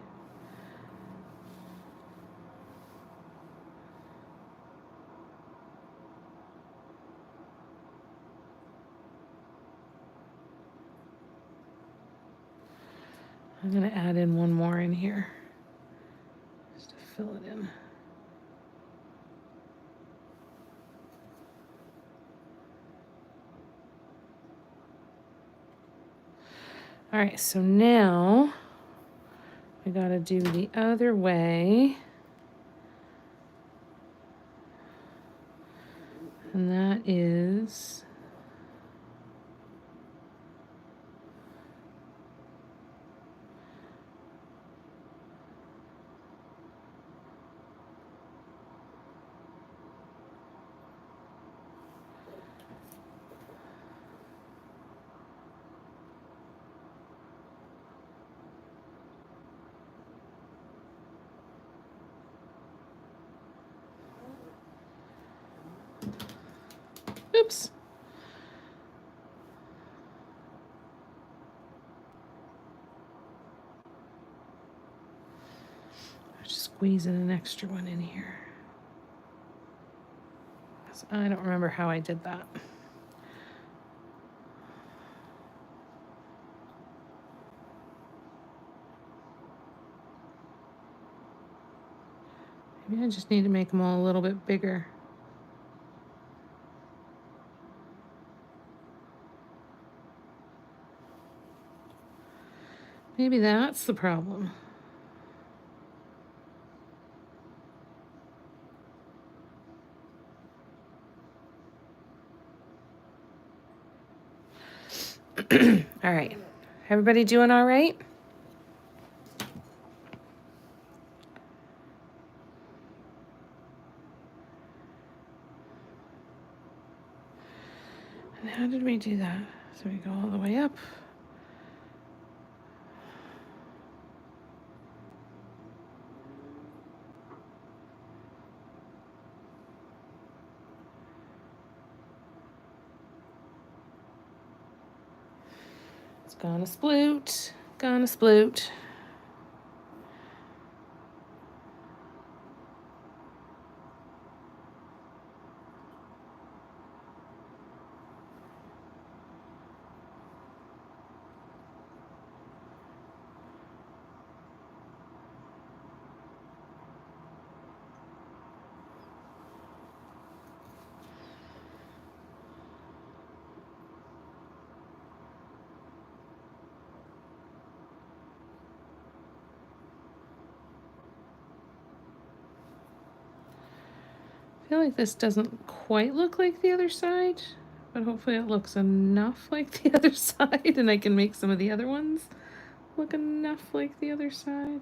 I'm going to add in one more in here, just to fill it in. All right, so now we got to do the other way. And that is oops. Just squeezing an extra one in here. I don't remember how I did that. Maybe I just need to make them all a little bit bigger. Maybe that's the problem. All right. Everybody doing all right? And how did we do that? So we go all the way up. Gonna sploot. Gonna sploot. I feel like this doesn't quite look like the other side, but hopefully it looks enough like the other side and I can make some of the other ones look enough like the other side.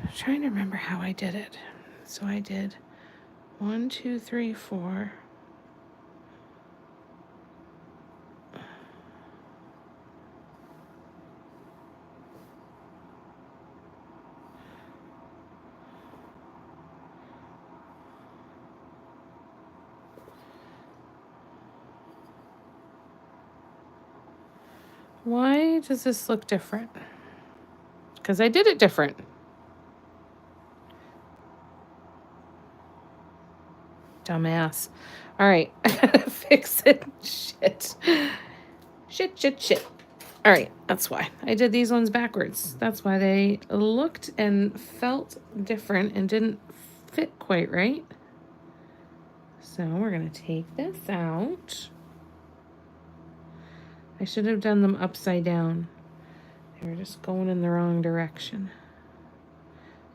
I'm trying to remember how I did it. So I did 1, 2, 3, 4. Why does this look different? Because I did it different. Dumbass. All right, I gotta fix it. Shit. Shit. All right, that's why. I did these ones backwards. That's why they looked and felt different and didn't fit quite right. So we're gonna take this out. I should have done them upside down. They were just going in the wrong direction.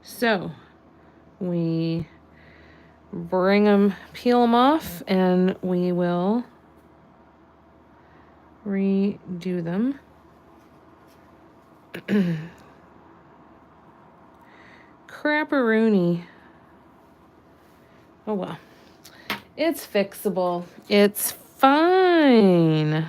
So we bring them, peel them off, and we will redo them. Crapperoony. Oh well. It's fixable. It's fine.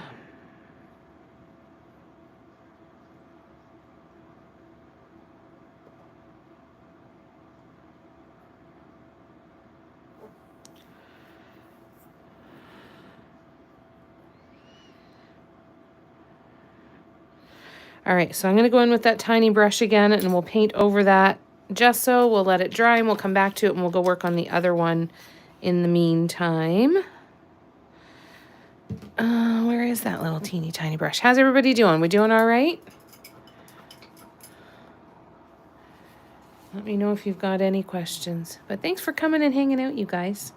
All right, so I'm going to go in with that tiny brush again, and we'll paint over that gesso. We'll let it dry, and we'll come back to it, and we'll go work on the other one in the meantime. Where is that little teeny tiny brush? How's everybody doing? We doing all right? Let me know if you've got any questions. But thanks for coming and hanging out, you guys.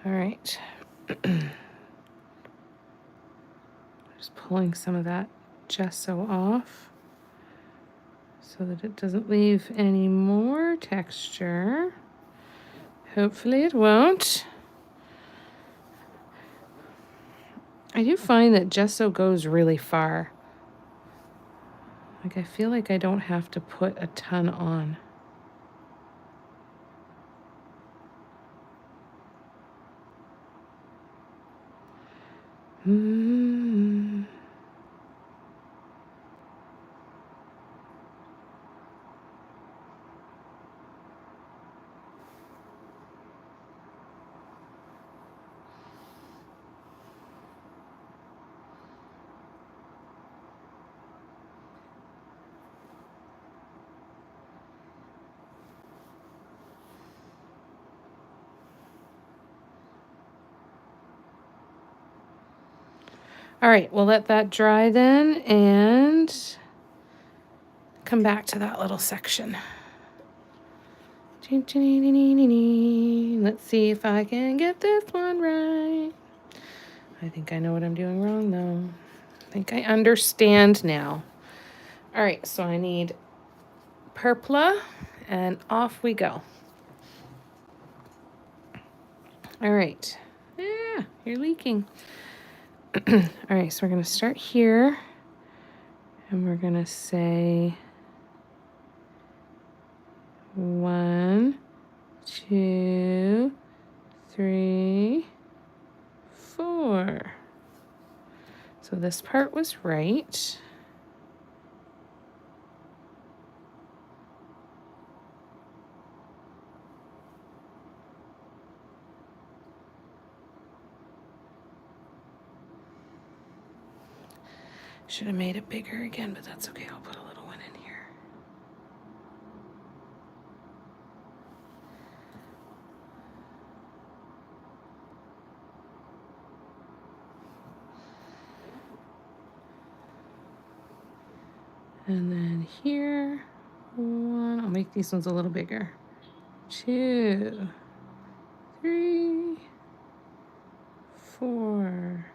All right. Just pulling some of that gesso off so that it doesn't leave any more texture. Hopefully it won't. I do find that gesso goes really far. Like I feel like I don't have to put a ton on. All right, we'll let that dry then and come back to that little section. Let's see if I can get this one right. I think I know what I'm doing wrong, though. I think I understand now. All right, so I need Purpla, and off we go. All right. Yeah, you're leaking. All right, so we're going to start here, and we're going to say 1, 2, 3, 4. So this part was right. Should have made it bigger again, but that's okay. I'll put a little one in here. And then here, 1. I'll make these ones a little bigger. 2, 3, 4.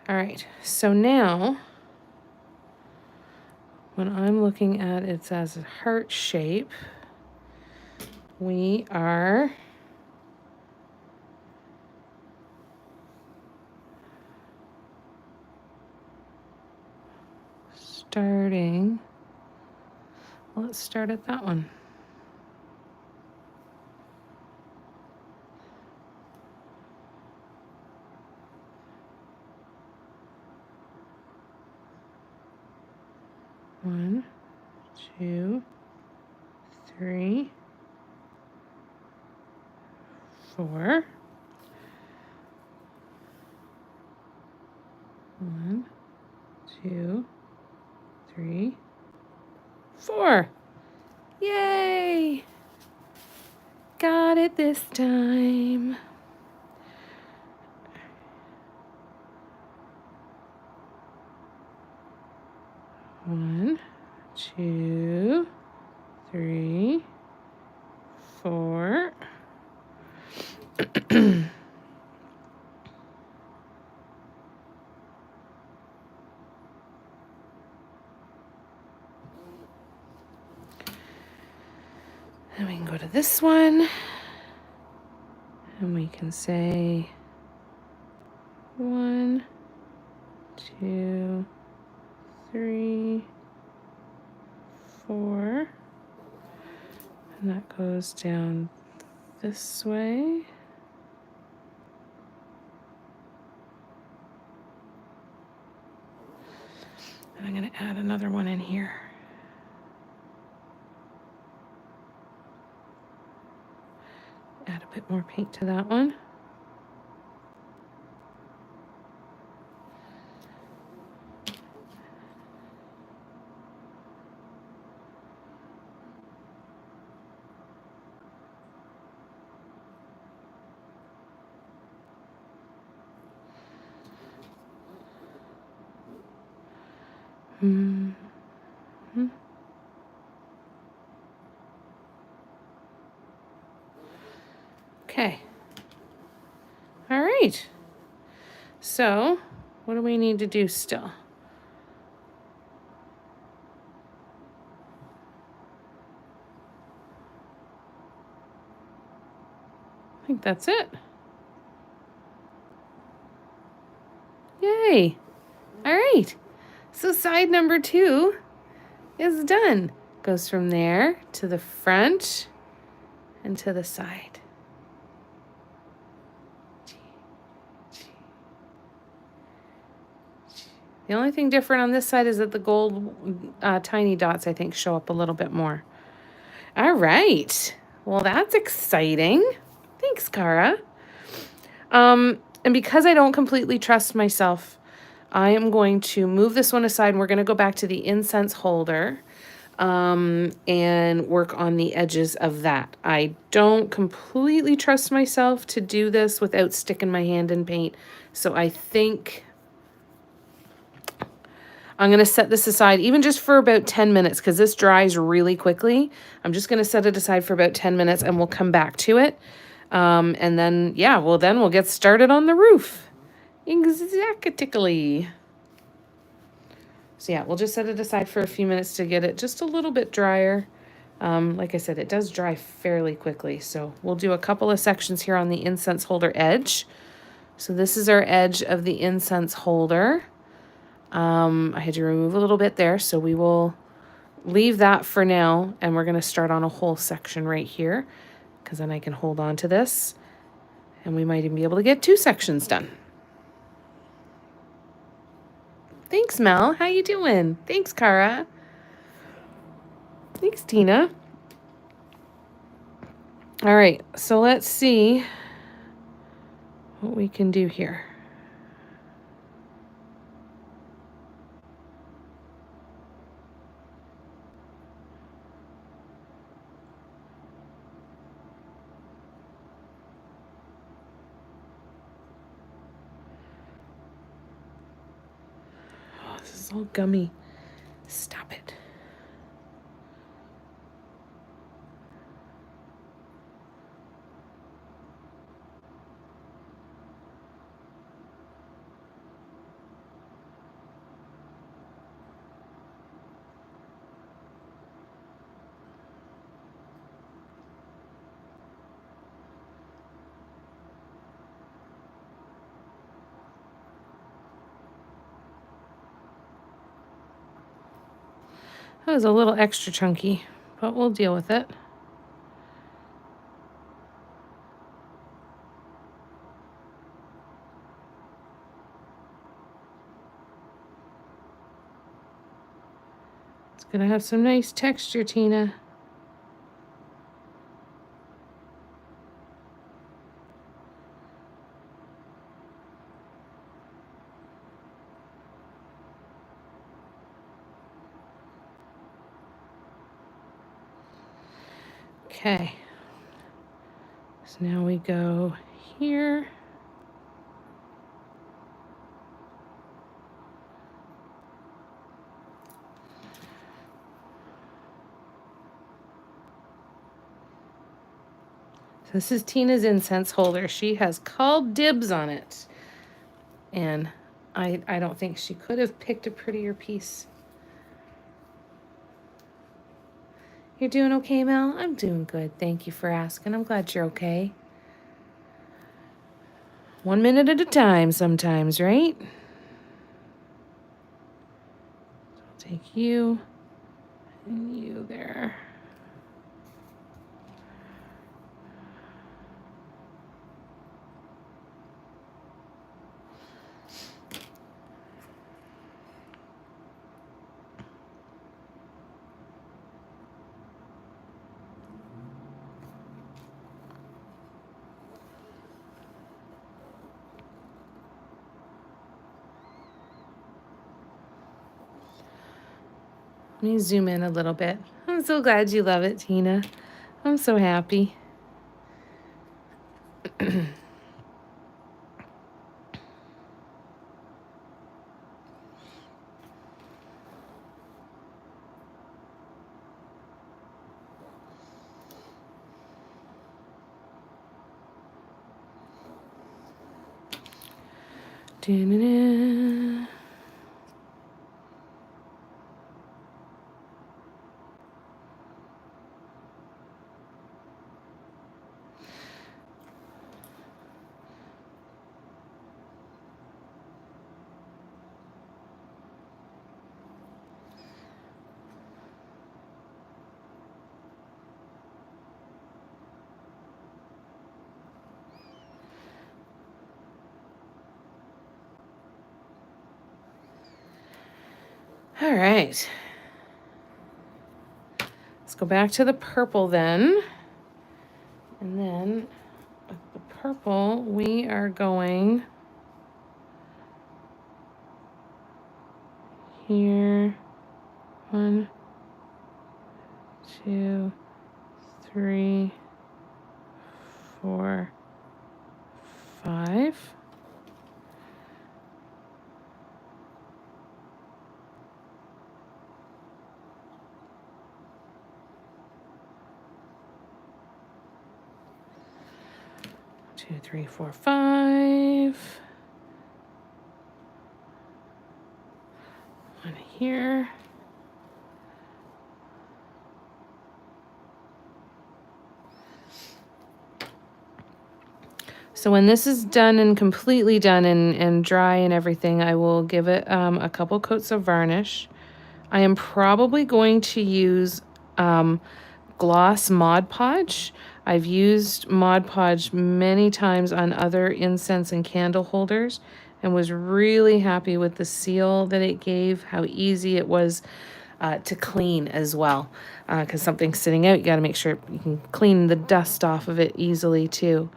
All right, so now when I'm looking at it as a heart shape, we are starting. Let's start at that one. One, 2, 3, 4. 1, 2, 3, 4. Yay! Got it this time. One, 2, 3, 4. And we can go to this one, and we can say 1, 2, 3, 4. And that goes down this way. And I'm going to add another one in here. Add a bit more paint to that one. Mm-hmm. Okay. All right. So, what do we need to do still? I think that's it. Yay. All right. So side number 2 is done. Goes from there to the front and to the side. The only thing different on this side is that the gold tiny dots, I think, show up a little bit more. All right. Well, that's exciting. Thanks, Cara. And because I don't completely trust myself, I am going to move this one aside, and we're going to go back to the incense holder and work on the edges of that. I don't completely trust myself to do this without sticking my hand in paint, so I think I'm going to set this aside even just for about 10 minutes because this dries really quickly. I'm just going to set it aside for about 10 minutes and we'll come back to it. And then, yeah, well, then we'll get started on the roof. Exactly. So yeah, we'll just set it aside for a few minutes to get it just a little bit drier. Like I said, it does dry fairly quickly. So we'll do a couple of sections here on the incense holder edge. So this is our edge of the incense holder. I had to remove a little bit there, so we will leave that for now, and we're going to start on a whole section right here, because then I can hold on to this, and we might even be able to get 2 sections done. Thanks, Mel. How you doing? Thanks, Cara. Thanks, Tina. All right, so let's see what we can do here. Oh, this is all gummy. Stop it. That was a little extra chunky, but we'll deal with it. It's gonna have some nice texture, Tina. Okay. So now we go here. So this is Tina's incense holder. She has called dibs on it. And I don't think she could have picked a prettier piece. You're doing okay, Mel? I'm doing good. Thank you for asking. I'm glad you're okay. 1 minute at a time sometimes, right? I'll take you and you there. Let me zoom in a little bit. I'm so glad you love it, Tina. I'm so happy. Da-na-na. All right. Let's go back to the purple then. And then with the purple, we are going here. 1, 2, 3, 4, 5. 2, 3, 4, 5. One here. So when this is done and completely done and dry and everything, I will give it a couple coats of varnish. I am probably going to use gloss Mod Podge. I've used Mod Podge many times on other incense and candle holders and was really happy with the seal that it gave, how easy it was to clean as well. Because something's sitting out, you got to make sure you can clean the dust off of it easily too.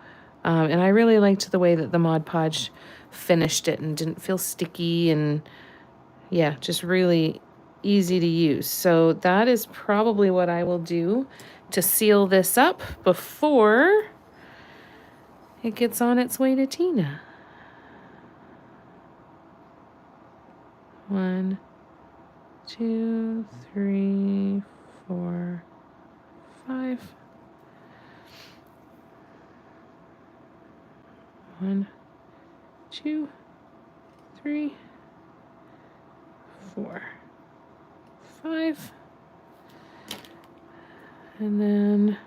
And I really liked the way that the Mod Podge finished it and didn't feel sticky, and yeah, just really easy to use. So that is probably what I will do to seal this up before it gets on its way to Tina. 1, 2, 3, 4, 5. 1, 2, 3, 4, 5. And then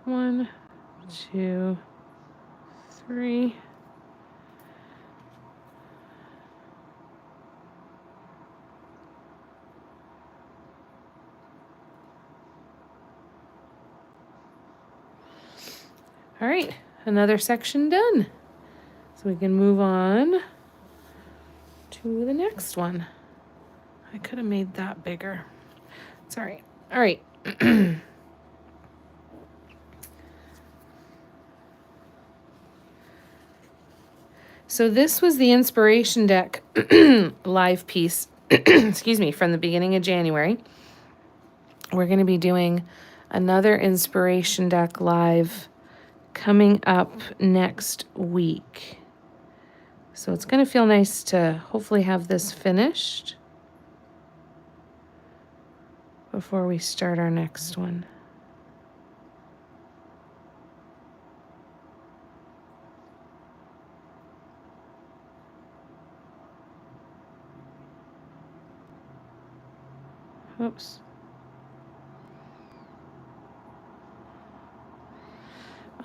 1, 2, 3. All right, another section done. So we can move on to the next one. I could have made that bigger. It's all right. All right. So this was the inspiration deck live piece, excuse me, from the beginning of January. We're going to be doing another inspiration deck live coming up next week. So it's going to feel nice to hopefully have this finished before we start our next one. Oops.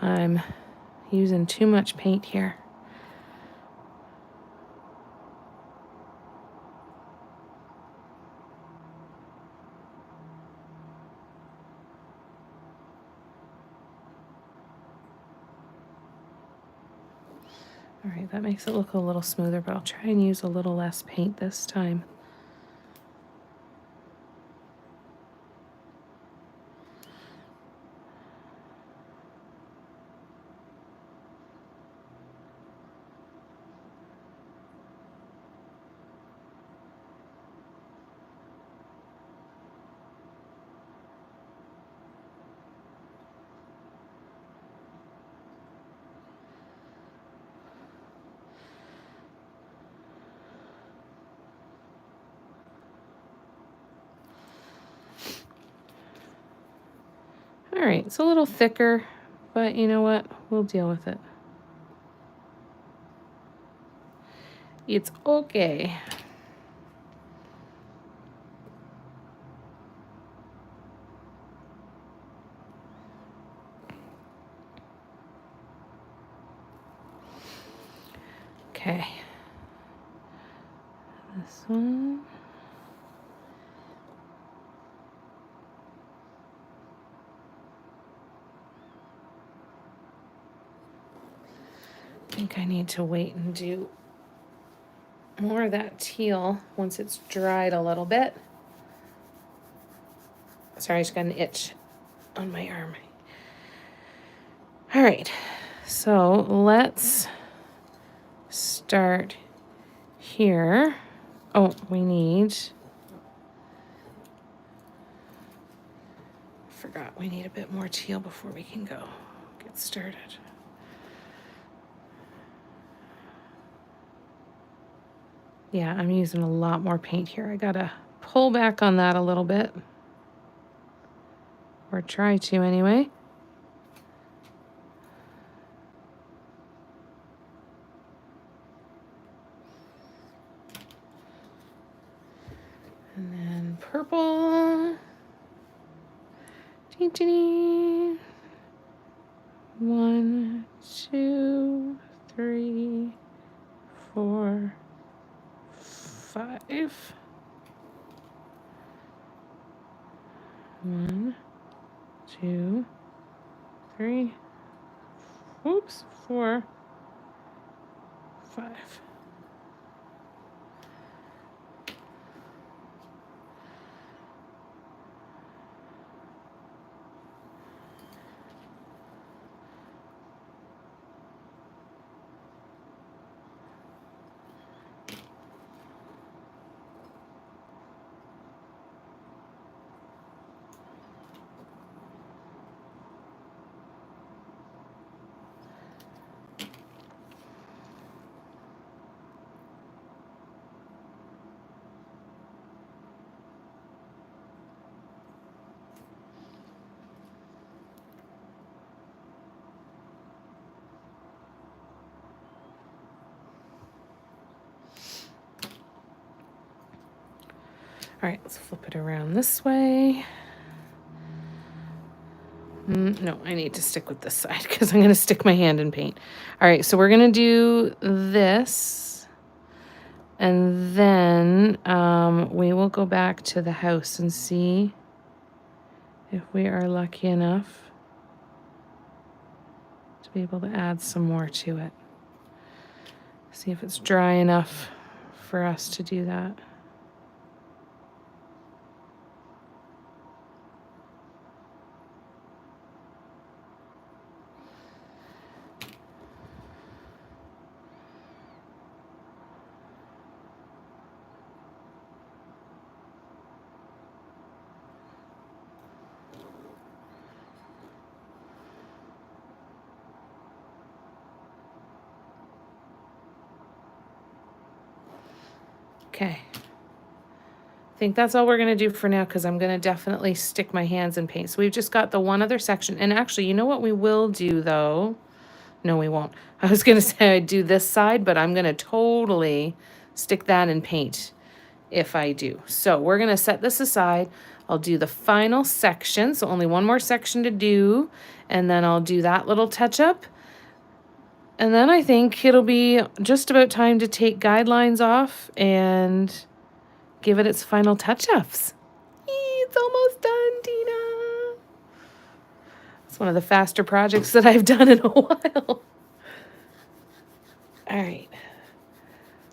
I'm using too much paint here. All right, that makes it look a little smoother, but I'll try and use a little less paint this time. All right, it's a little thicker, but you know what? We'll deal with it. It's okay. Okay. This one. I think I need to wait and do more of that teal once it's dried a little bit. Sorry, I just got an itch on my arm. All right, so let's start here. Oh, we need, forgot we need a bit more teal before we can go get started. Yeah, I'm using a lot more paint here. I gotta pull back on that a little bit. Or try to anyway. purple. 1, 2, 3, 4, 5. 1, 2, 3. Oops, 4, 5. All right, let's flip it around this way. No, I need to stick with this side because I'm going to stick my hand in paint. All right, so we're going to do this. And then we will go back to the house and see if we are lucky enough to be able to add some more to it. See if it's dry enough for us to do that. Okay. I think that's all we're going to do for now because I'm going to definitely stick my hands in paint. So we've just got the one other section. And actually, you know what we will do, though? No, we won't. I was going to say I'd do this side, but I'm going to totally stick that in paint if I do. So we're going to set this aside. I'll do the final section. So only one more section to do. And then I'll do that little touch-up. And then I think it'll be just about time to take guidelines off and give it its final touch-ups. It's almost done, Tina. It's one of the faster projects that I've done in a while. All right.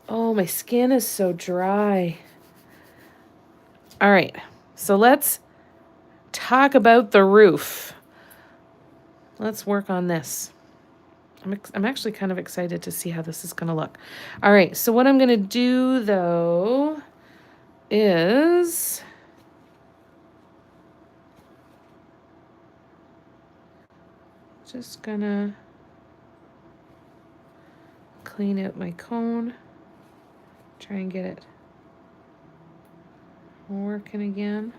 Oh, my skin is so dry. All right. So let's talk about the roof. Let's work on this. I'm actually kind of excited to see how this is going to look. All right, so what I'm going to do, though, is just going to clean out my cone, try and get it working again.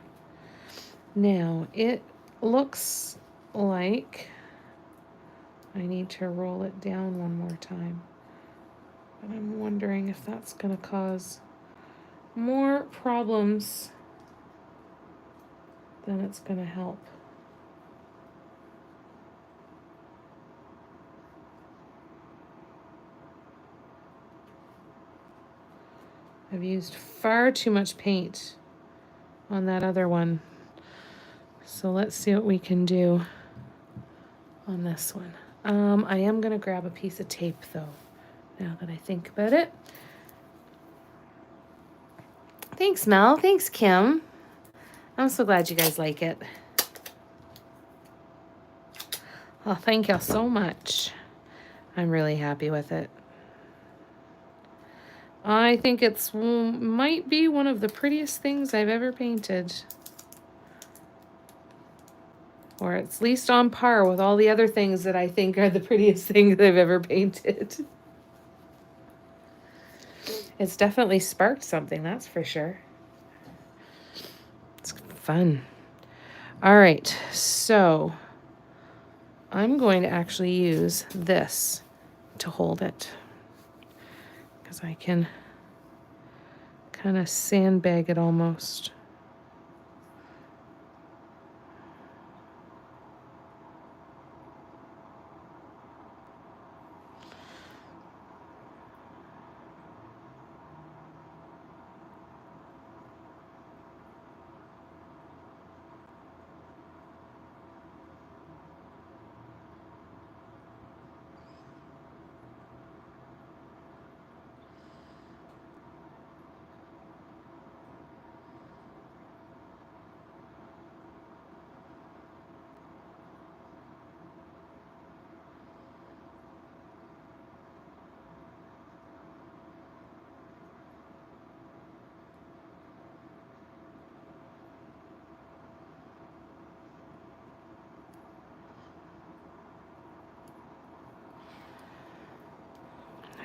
Now, it looks like I need to roll it down one more time. But I'm wondering if that's going to cause more problems than it's going to help. I've used far too much paint on that other one. So let's see what we can do on this one. I am going to grab a piece of tape, though, now that I think about it. Thanks, Mel. Thanks, Kim. I'm so glad you guys like it. Oh, thank y'all so much. I'm really happy with it. I think it's might be one of the prettiest things I've ever painted. Or it's at least on par with all the other things that I think are the prettiest things I've ever painted. It's definitely sparked something, that's for sure. It's fun. All right, so I'm going to actually use this to hold it, because I can kind of sandbag it almost.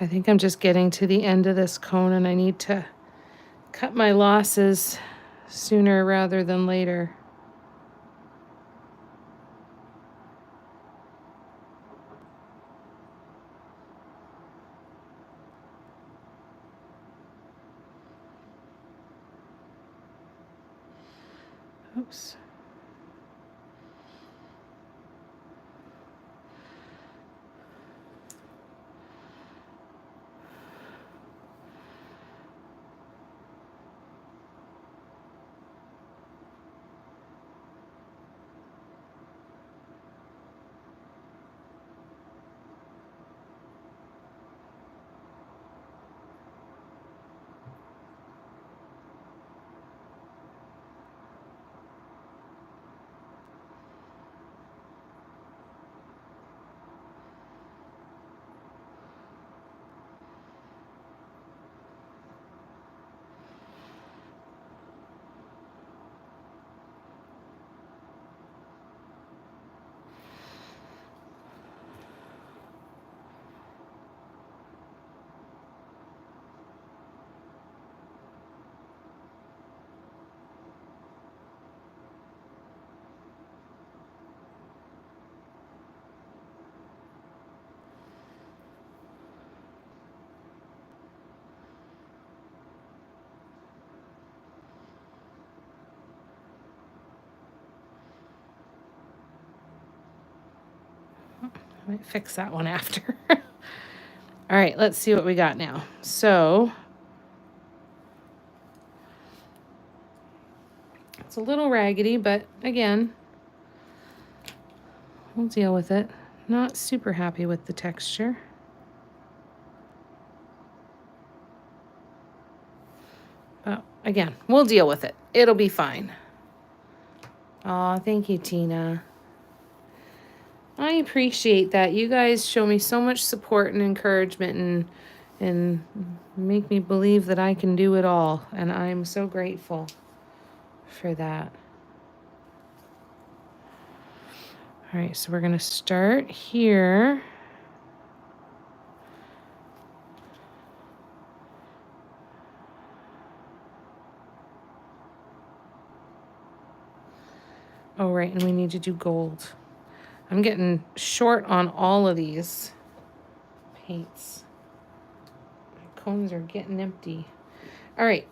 I think I'm just getting to the end of this cone and I need to cut my losses sooner rather than later. Oops. I might fix that one after. All right, let's see what we got now. So it's a little raggedy, but again, we'll deal with it. Not super happy with the texture. But again, we'll deal with it. It'll be fine. Aw, thank you, Tina. I appreciate that. You guys show me so much support and encouragement and make me believe that I can do it all. And I'm so grateful for that. All right, so we're going to start here. Oh, right, and we need to do gold. I'm getting short on all of these paints. My cones are getting empty. All right.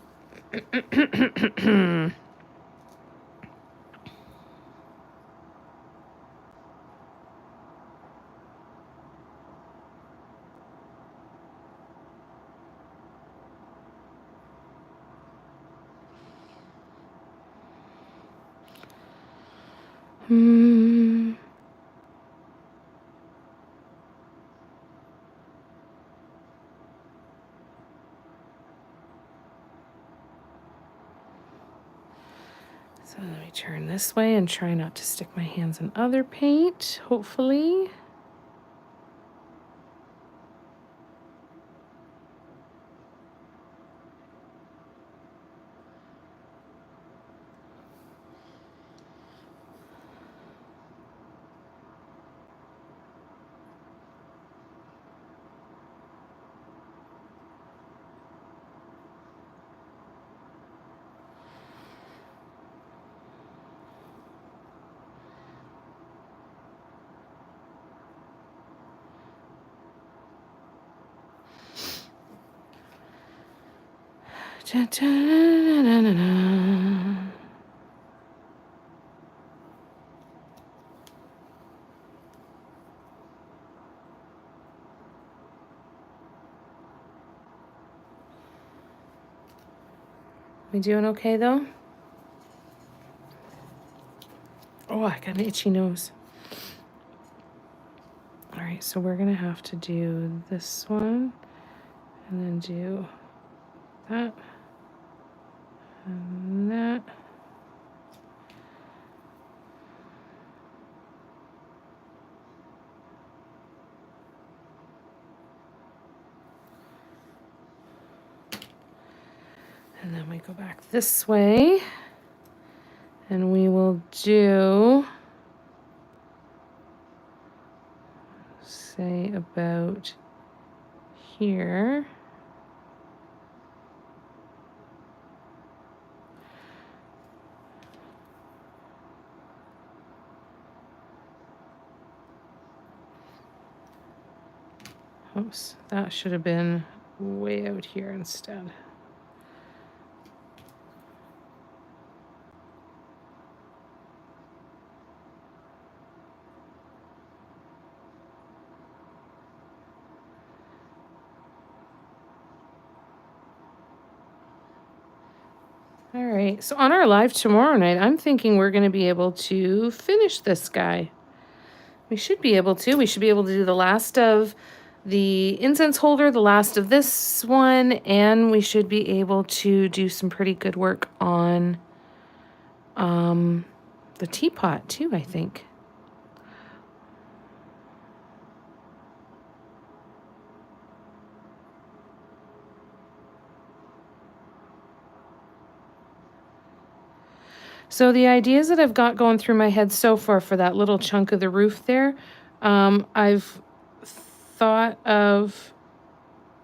So let me turn this way and try not to stick my hands in other paint, hopefully. Da-da-da-da-da-da. We doing okay though? Oh, I got an itchy nose. All right, so we're gonna have to do this one and then do that and that. And then we go back this way and we will do, say, about here. Oops, that should have been way out here instead. All right, so on our live tomorrow night, I'm thinking we're going to be able to finish this guy. We should be able to. We should be able to do the last of the incense holder, the last of this one, and we should be able to do some pretty good work on the teapot too, I think. So the ideas that I've got going through my head so far for that little chunk of the roof there, I've thought of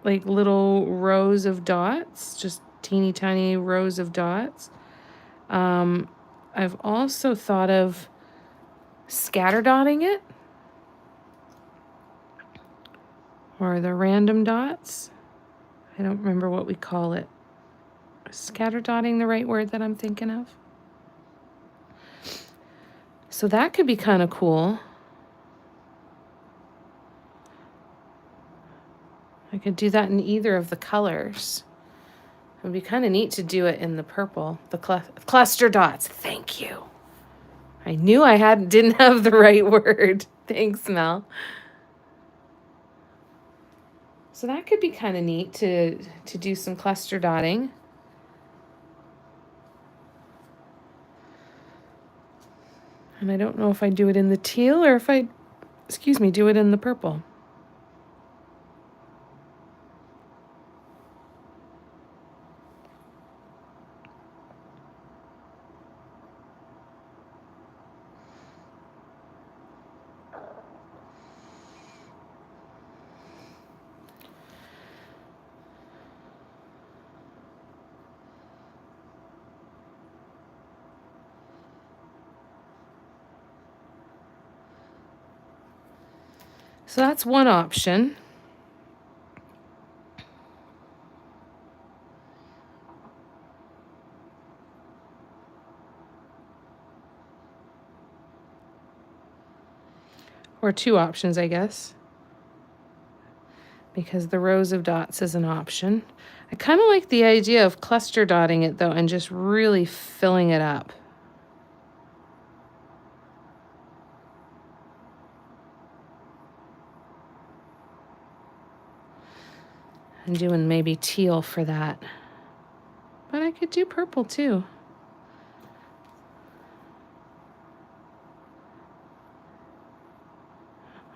like little rows of dots, just teeny tiny rows of dots. I've also thought of scatter dotting it, or the random dots. I don't remember what we call it. Is scatter dotting the right word that I'm thinking of? So that could be kind of cool. I could do that in either of the colors. It would be kind of neat to do it in the purple, the cluster dots. Thank you. I knew I didn't have the right word. Thanks, Mel. So that could be kind of neat to do some cluster dotting. And I don't know if I do it in the teal or if I, do it in the purple. So that's one option. Or two options, I guess. Because the rows of dots is an option. I kind of like the idea of cluster dotting it, though, and just really filling it up. And doing maybe teal for that. But I could do purple, too.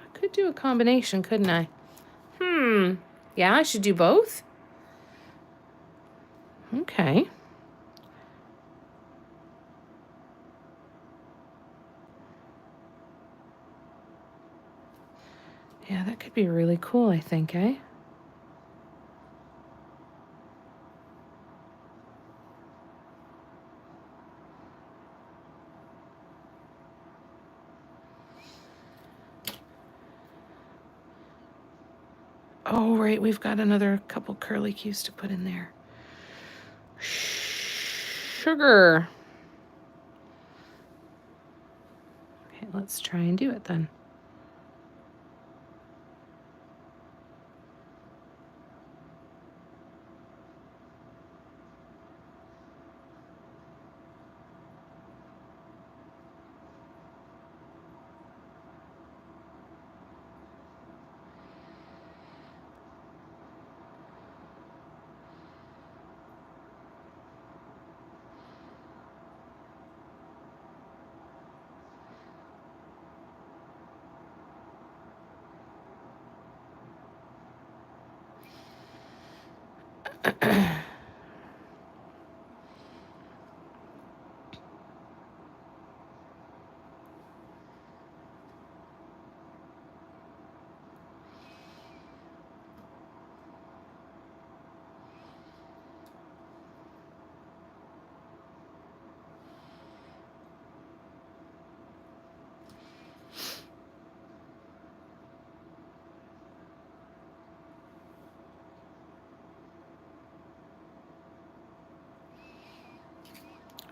I could do a combination, couldn't I? Yeah, I should do both? Okay. Yeah, that could be really cool, I think, eh? Oh, right, we've got another couple curly cues to put in there. Sugar. Okay, let's try and do it then.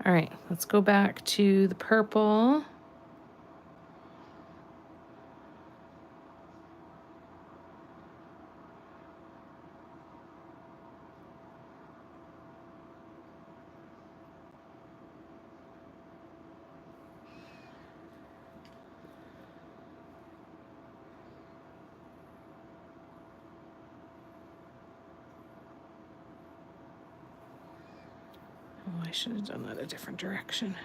All right, let's go back to the purple. Oh, I should have done that a different direction.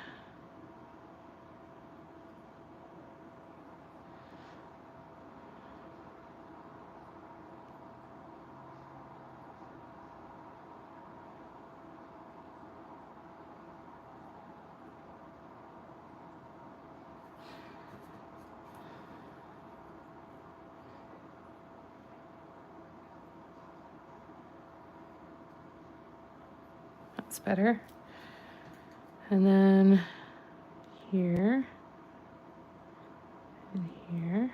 That's better. And then here and here.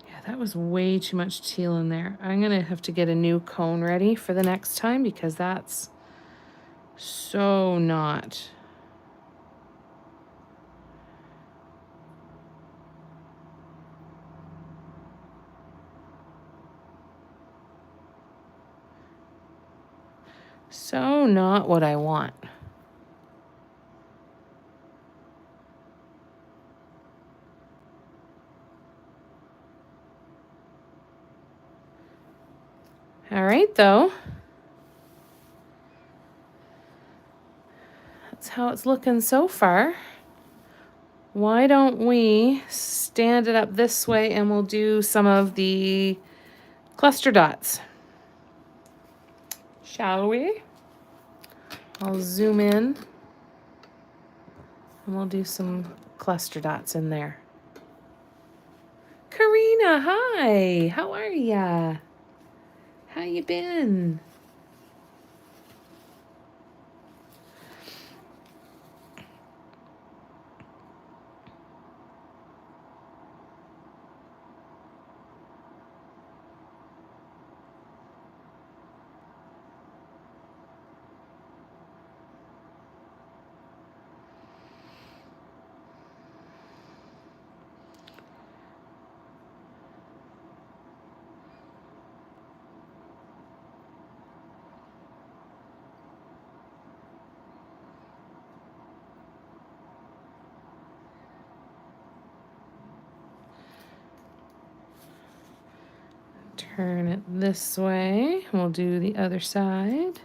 Yeah, that was way too much teal in there. I'm gonna have to get a new cone ready for the next time because that's so not. So not what I want. All right, though. That's how it's looking so far. Why don't we stand it up this way and we'll do some of the cluster dots. Shall we? I'll zoom in and we'll do some cluster dots in there. Karina, hi. How are ya? How you been? Turn it this way. We'll do the other side.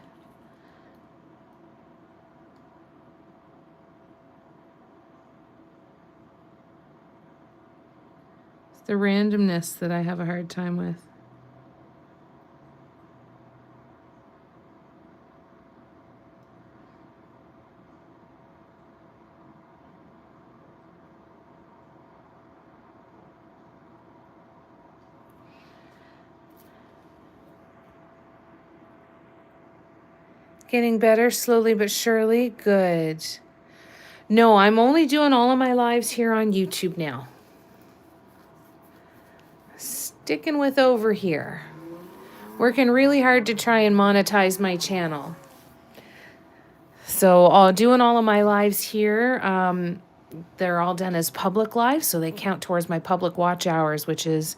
It's the randomness that I have a hard time with. Getting better slowly but surely. Good. No, I'm only doing all of my lives here on YouTube now. Sticking with over here. Working really hard to try and monetize my channel. So doing all of my lives here, they're all done as public lives, so they count towards my public watch hours, which is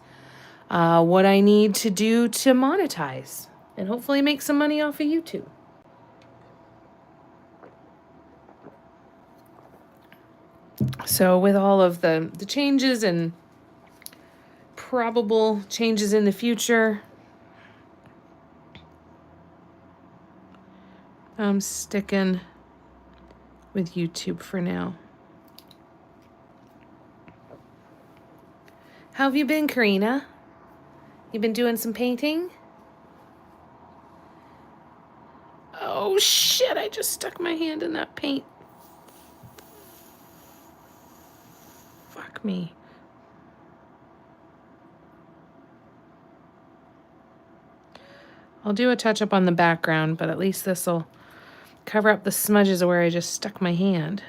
what I need to do to monetize and hopefully make some money off of YouTube. So with all of the changes and probable changes in the future, I'm sticking with YouTube for now. How have you been, Karina? You been doing some painting? Oh shit, I just stuck my hand in that paint. Fuck me. I'll do a touch up on the background, but at least this will cover up the smudges of where I just stuck my hand.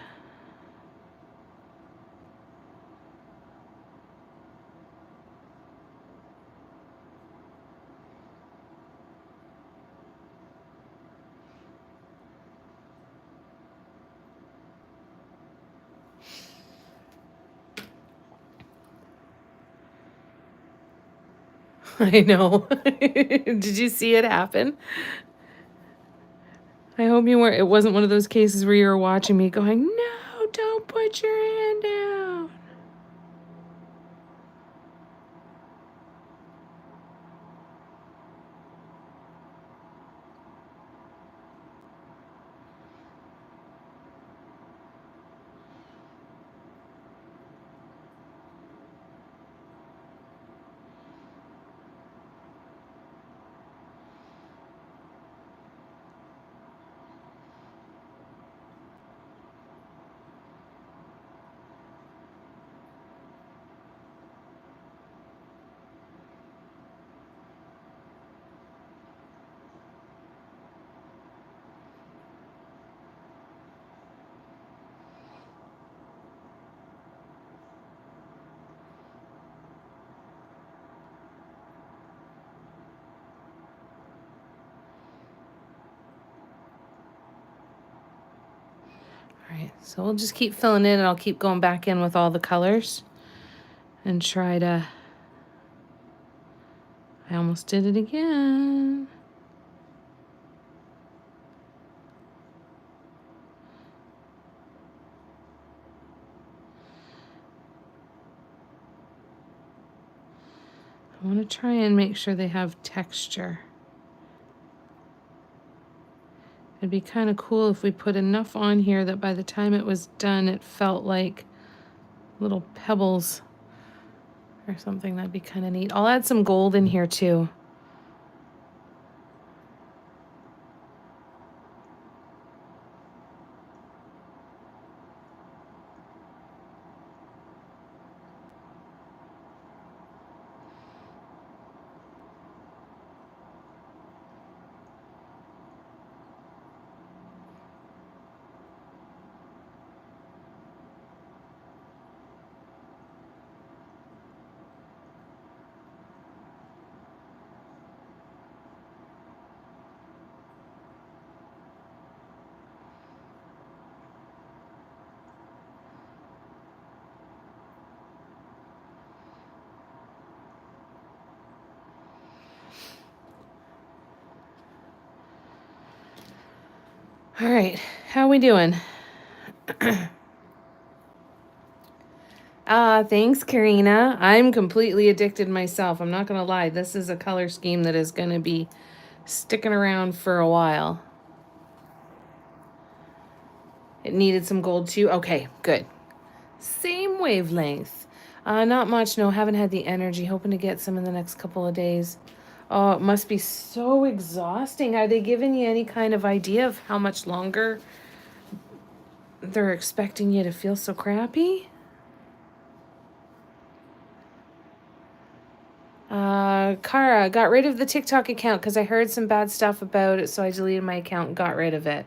I know. Did you see it happen? I hope you weren't. It wasn't one of those cases where you were watching me going, no, don't put your hand out. All right, so we'll just keep filling in and I'll keep going back in with all the colors and try to, I almost did it again. I want to try and make sure they have texture. It'd be kind of cool if we put enough on here that by the time it was done, it felt like little pebbles or something. That'd be kind of neat. I'll add some gold in here too. All right, how we doing? Thanks, Karina. I'm completely addicted myself. I'm not gonna lie. This is a color scheme that is gonna be sticking around for a while. It needed some gold too. Okay, good. Same wavelength. Not much. No, haven't had the energy. Hoping to get some in the next couple of days. Oh, it must be so exhausting. Are they giving you any kind of idea of how much longer they're expecting you to feel so crappy? Kara, got rid of the TikTok account because I heard some bad stuff about it, so I deleted my account and got rid of it.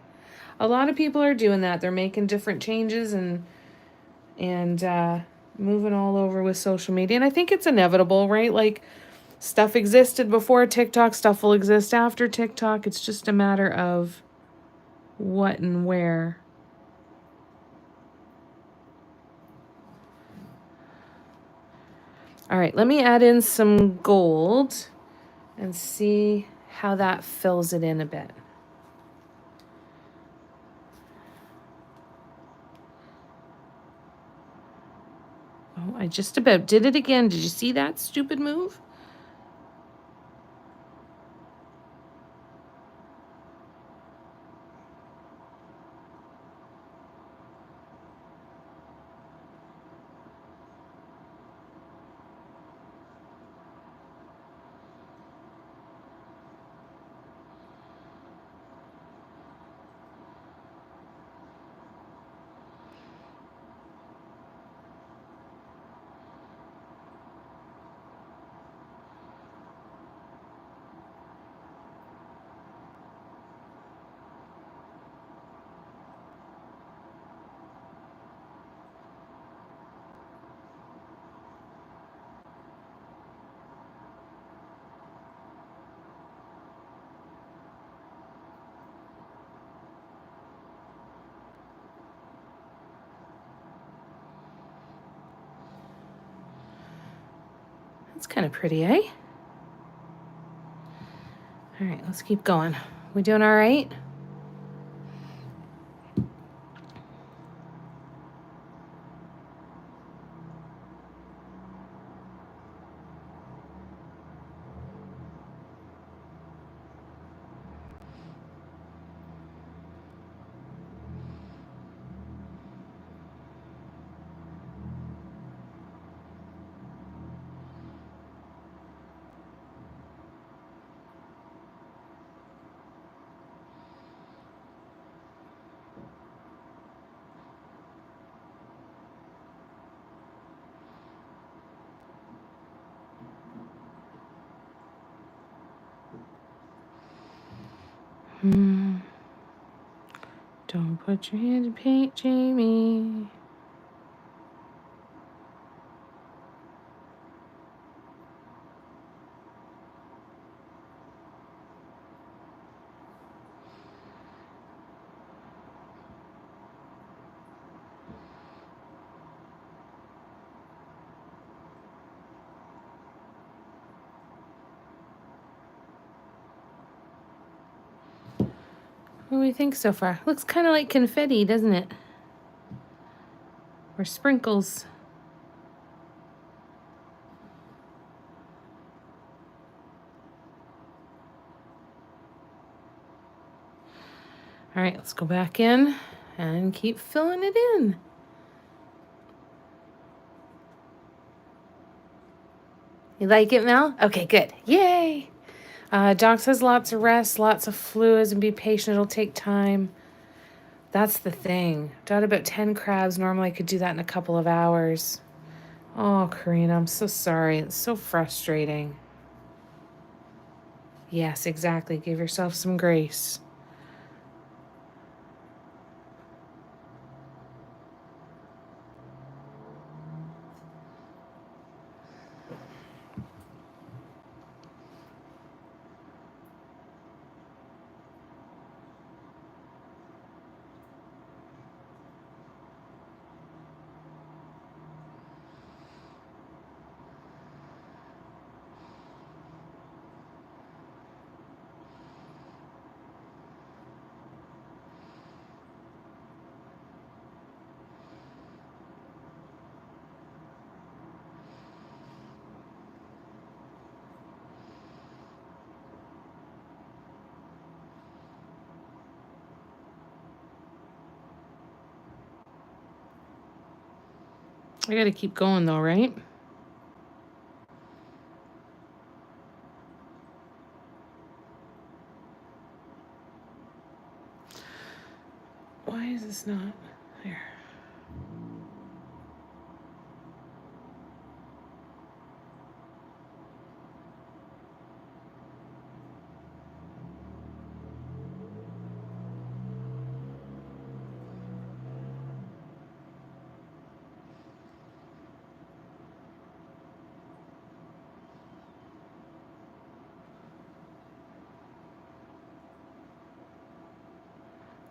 A lot of people are doing that. They're making different changes and moving all over with social media. And I think it's inevitable, right? Like, stuff existed before TikTok, stuff will exist after TikTok. It's just a matter of what and where. All right, let me add in some gold and see how that fills it in a bit. Oh, I just about did it again. Did you see that stupid move? That's kind of pretty, eh? All right, let's keep going. We doing all right? Don't put your hand in paint, Jamie. What do we think so far? Looks kind of like confetti, doesn't it? Or sprinkles. All right, let's go back in and keep filling it in. You like it, Mel? Okay, good. Yay! Doc says lots of rest, lots of fluids, and be patient. It'll take time. That's the thing. Done about 10 crabs. Normally I could do that in a couple of hours. Oh, Karina, I'm so sorry. It's so frustrating. Yes, exactly. Give yourself some grace. I gotta keep going though, right? Why is this not there?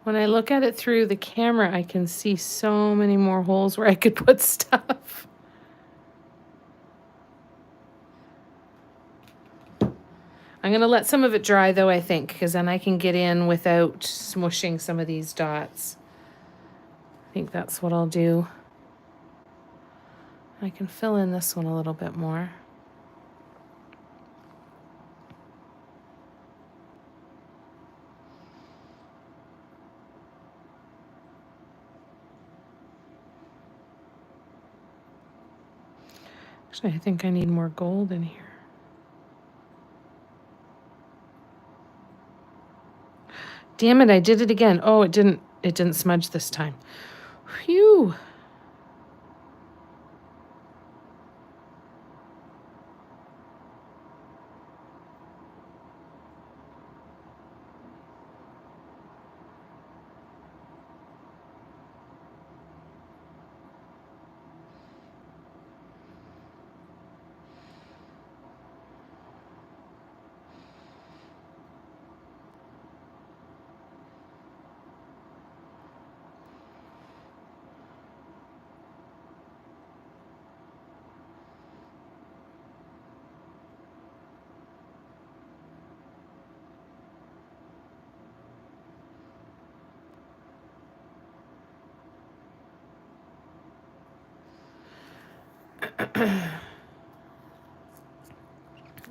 When I look at it through the camera, I can see so many more holes where I could put stuff. I'm going to let some of it dry, though, I think, because then I can get in without smushing some of these dots. I think that's what I'll do. I can fill in this one a little bit more. Actually, I think I need more gold in here. Damn it, I did it again. Oh, it didn't smudge this time. Phew.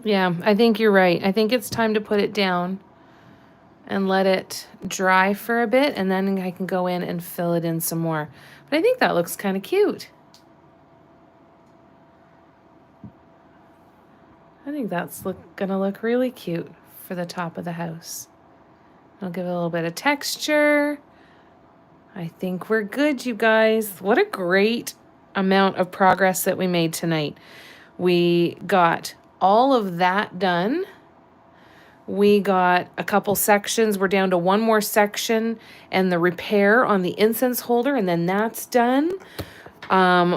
Yeah, I think you're right. I think it's time to put it down and let it dry for a bit, and then I can go in and fill it in some more. But I think that looks kind of cute. I think that's gonna look really cute for the top of the house. I'll give it a little bit of texture. I think we're good, you guys. What a great amount of progress that we made tonight. We got all of that done. We got a couple sections. We're down to one more section and the repair on the incense holder, and then that's done.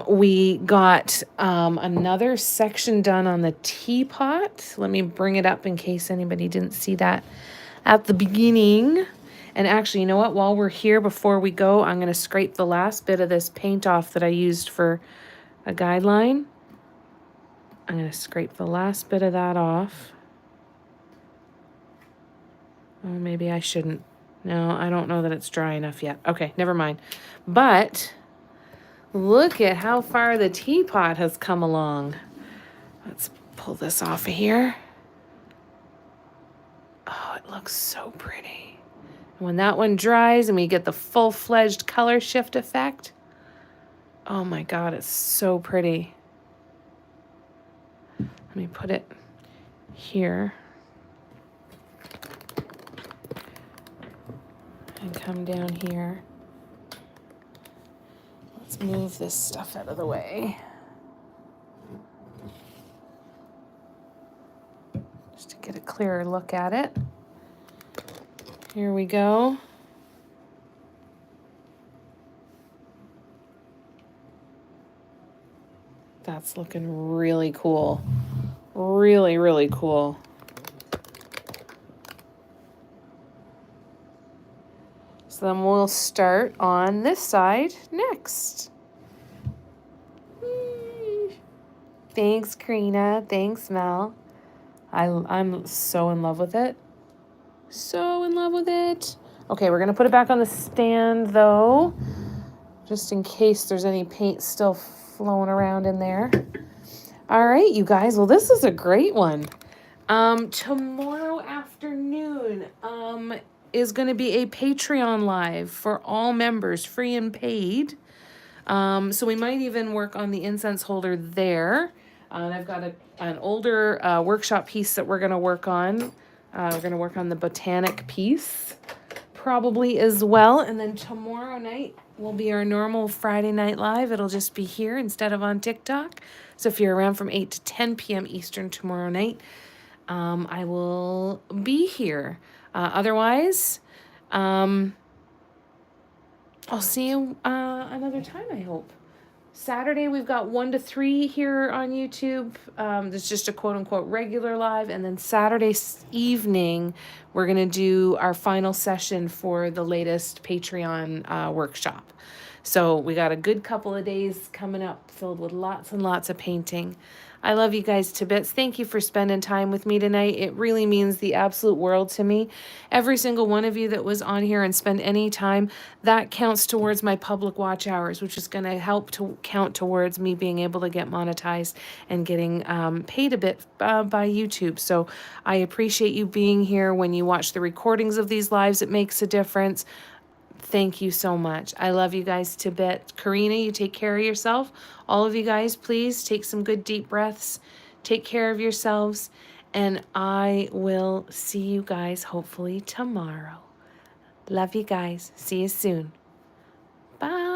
We got another section done on the teapot. Let me bring it up in case anybody didn't see that at the beginning. And actually, you know what? While we're here, before we go, I'm going to scrape the last bit of this paint off that I used for a guideline. I'm going to scrape the last bit of that off. Oh, maybe I shouldn't. No, I don't know that it's dry enough yet. Okay, never mind. But look at how far the teapot has come along. Let's pull this off of here. Oh, it looks so pretty. When that one dries and we get the full-fledged color shift effect, oh my God, it's so pretty. Let me put it here and come down here. Let's move this stuff out of the way. Just to get a clearer look at it. Here we go. That's looking really cool. Really, really cool. So then we'll start on this side next. Thanks, Karina. Thanks, Mel. I'm so in love with it. So in love with it. Okay, we're going to put it back on the stand, though, just in case there's any paint still flowing around in there. All right, you guys. Well, this is a great one. Tomorrow afternoon is going to be a Patreon live for all members, free and paid. So we might even work on the incense holder there. And I've got an older workshop piece that we're going to work on. We're going to work on the botanic piece probably as well. And then tomorrow night will be our normal Friday night live. It'll just be here instead of on TikTok. So if you're around from 8 to 10 p.m. Eastern tomorrow night, I will be here. Otherwise, I'll see you another time, I hope. Saturday, we've got 1 to 3 here on YouTube. It's just a quote-unquote regular live. And then Saturday evening, we're going to do our final session for the latest Patreon workshop. So we got a good couple of days coming up filled with lots and lots of painting. I love you guys to bits. Thank you for spending time with me tonight. It really means the absolute world to me. Every single one of you that was on here and spend any time, that counts towards my public watch hours, which is going to help to count towards me being able to get monetized and getting paid a bit by YouTube. So I appreciate you being here. When you watch the recordings of these lives, it makes a difference. Thank you so much. I love you guys to bits. Karina, you take care of yourself. All of you guys, please take some good deep breaths. Take care of yourselves. And I will see you guys hopefully tomorrow. Love you guys. See you soon. Bye.